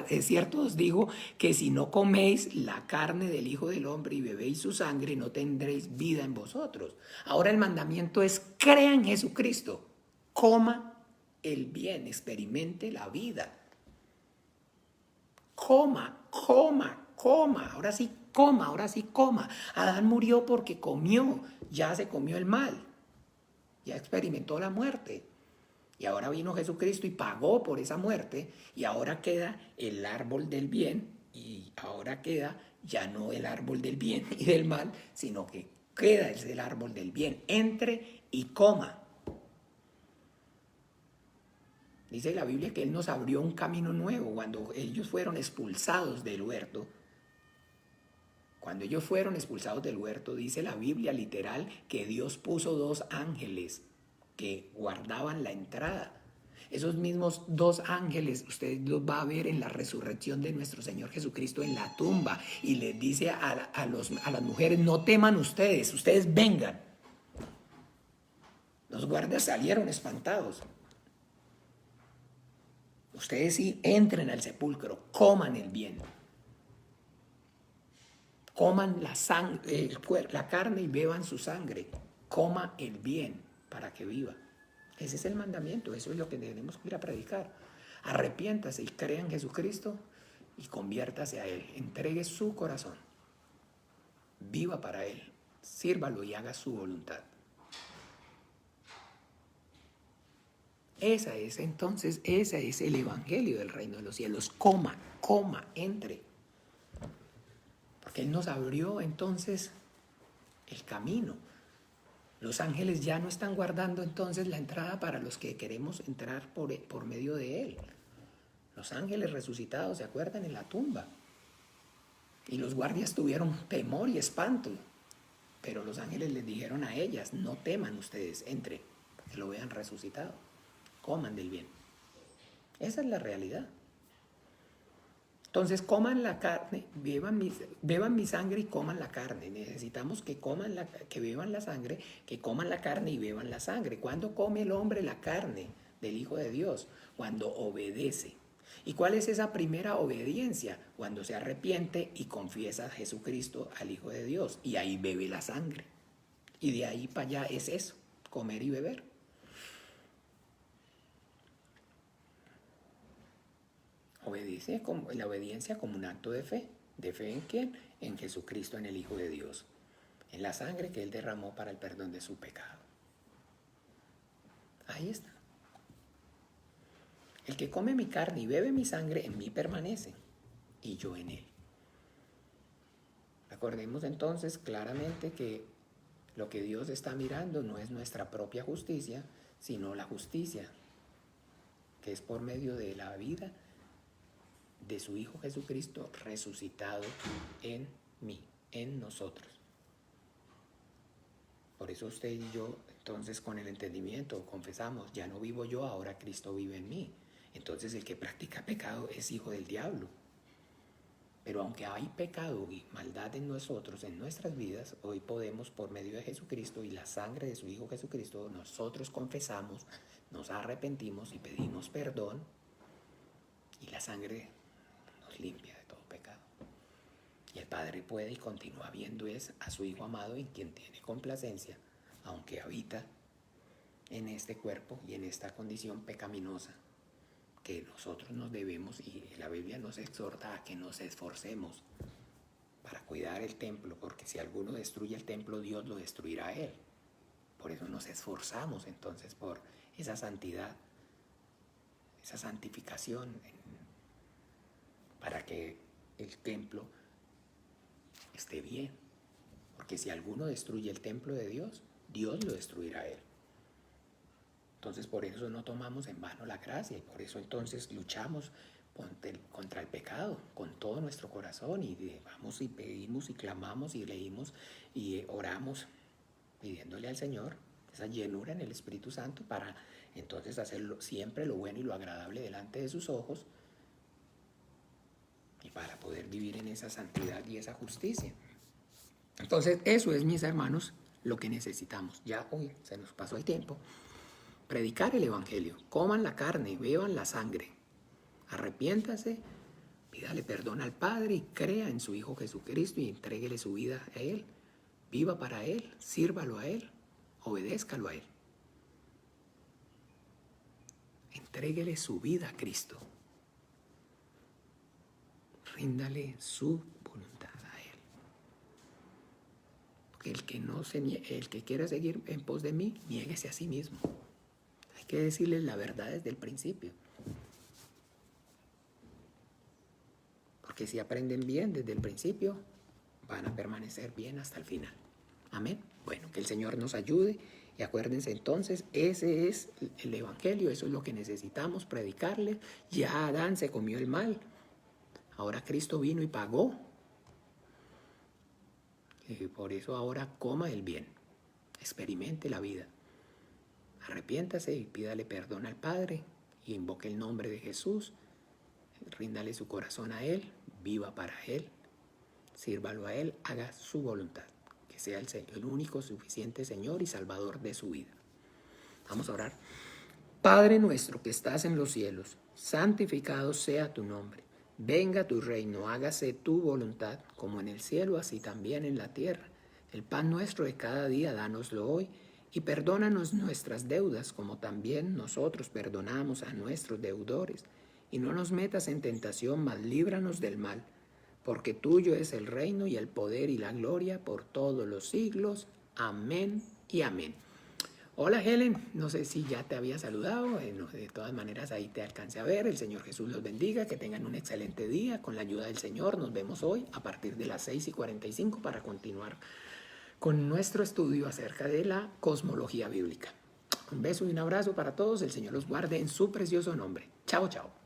Es cierto os digo que si no coméis la carne del Hijo del Hombre y bebéis su sangre, no tendréis vida en vosotros. Ahora el mandamiento es: crea en Jesucristo, coma el bien, experimente la vida. Coma. Ahora sí coma. Adán murió porque comió, ya se comió el mal, ya experimentó la muerte. Y ahora vino Jesucristo y pagó por esa muerte, y ahora queda el árbol del bien, y ahora queda ya no el árbol del bien y del mal, sino que queda el árbol del bien. Entre y coma. Dice la Biblia que Él nos abrió un camino nuevo cuando ellos fueron expulsados del huerto. Cuando ellos fueron expulsados del huerto, dice la Biblia literal que Dios puso 2 ángeles que guardaban la entrada. Esos mismos 2 ángeles usted los va a ver en la resurrección de nuestro Señor Jesucristo en la tumba, y les dice a las mujeres: no teman ustedes vengan. Los guardias salieron espantados. Ustedes sí entren al sepulcro, coman el bien. Coman la carne y beban su sangre. Coma el bien para que viva. Ese es el mandamiento, eso es lo que tenemos que ir a predicar. Arrepiéntase y crea en Jesucristo y conviértase a Él. Entregue su corazón. Viva para Él. Sírvalo y haga su voluntad. Ese es el evangelio del reino de los cielos. Coma, entre. Porque Él nos abrió entonces el camino. Los ángeles ya no están guardando entonces la entrada para los que queremos entrar por medio de Él. Los ángeles resucitados, ¿se acuerdan? En la tumba. Y los guardias tuvieron temor y espanto. Pero los ángeles les dijeron a ellas, no teman ustedes, entren, que lo vean resucitado. Coman del bien. Esa es la realidad. Entonces coman la carne, beban mi sangre y coman la carne. Necesitamos que beban la sangre, que coman la carne y beban la sangre. ¿Cuándo come el hombre la carne del Hijo de Dios? Cuando obedece. ¿Y cuál es esa primera obediencia? Cuando se arrepiente y confiesa a Jesucristo, al Hijo de Dios. Y ahí bebe la sangre. Y de ahí para allá es eso, comer y beber. La obediencia como un acto de fe. ¿De fe en quién? En Jesucristo, en el Hijo de Dios. En la sangre que Él derramó para el perdón de su pecado. Ahí está. El que come mi carne y bebe mi sangre, en mí permanece, y yo en Él. Recordemos entonces claramente que lo que Dios está mirando no es nuestra propia justicia, sino la justicia que es por medio de la vida de su Hijo Jesucristo resucitado en mí, en nosotros. Por eso usted y yo, entonces, con el entendimiento, confesamos, ya no vivo yo, ahora Cristo vive en mí. Entonces el que practica pecado es hijo del diablo. Pero aunque hay pecado y maldad en nosotros, en nuestras vidas, hoy podemos, por medio de Jesucristo y la sangre de su Hijo Jesucristo, nosotros confesamos, nos arrepentimos y pedimos perdón, y la sangre nos limpia de todo pecado. Y el Padre puede y continúa viendo a su Hijo amado en quien tiene complacencia, aunque habita en este cuerpo y en esta condición pecaminosa, que nosotros nos debemos, y la Biblia nos exhorta a que nos esforcemos para cuidar el templo, porque si alguno destruye el templo, Dios lo destruirá a él. Por eso nos esforzamos entonces por esa santidad, esa santificación, para que el templo esté bien. Porque si alguno destruye el templo de Dios, Dios lo destruirá a él. Entonces por eso no tomamos en vano la gracia, y por eso entonces luchamos contra el pecado con todo nuestro corazón, y vamos y pedimos y clamamos y leímos y oramos pidiéndole al Señor esa llenura en el Espíritu Santo para entonces hacer siempre lo bueno y lo agradable delante de sus ojos, y para poder vivir en esa santidad y esa justicia. Entonces eso es, mis hermanos, lo que necesitamos. Ya hoy se nos pasó el tiempo. Predicar el evangelio. Coman la carne, beban la sangre. Arrepiéntase, pídale perdón al Padre y crea en su Hijo Jesucristo y entréguele su vida a Él. Viva para Él, sírvalo a Él, obedézcalo a Él. Entréguele su vida a Cristo. Ríndale su voluntad a Él. Porque el que quiera seguir en pos de mí, niéguese a sí mismo. Hay que decirles la verdad desde el principio. Porque si aprenden bien desde el principio, van a permanecer bien hasta el final. Amén. Bueno, que el Señor nos ayude. Y acuérdense entonces, ese es el evangelio, eso es lo que necesitamos predicarle. Ya Adán se comió el mal. Ahora Cristo vino y pagó. Y por eso ahora coma el bien. Experimente la vida. Arrepiéntase y pídale perdón al Padre y invoque el nombre de Jesús. Ríndale su corazón a Él, viva para Él, sírvalo a Él, haga su voluntad, que sea el único suficiente Señor y Salvador de su vida. Vamos a orar. Padre nuestro que estás en los cielos, santificado sea tu nombre. Venga tu reino, hágase tu voluntad, como en el cielo, así también en la tierra. El pan nuestro de cada día, dánoslo hoy, Y perdónanos nuestras deudas, como también nosotros perdonamos a nuestros deudores. Y no nos metas en tentación, mas líbranos del mal. Porque tuyo es el reino y el poder y la gloria por todos los siglos. Amén y amén. Hola Helen, no sé si ya te había saludado, de todas maneras ahí te alcancé a ver. El Señor Jesús los bendiga, que tengan un excelente día. Con la ayuda del Señor nos vemos hoy a partir de las 6:45 para continuar con nuestro estudio acerca de la cosmología bíblica. Un beso y un abrazo para todos. El Señor los guarde en su precioso nombre. Chao, chao.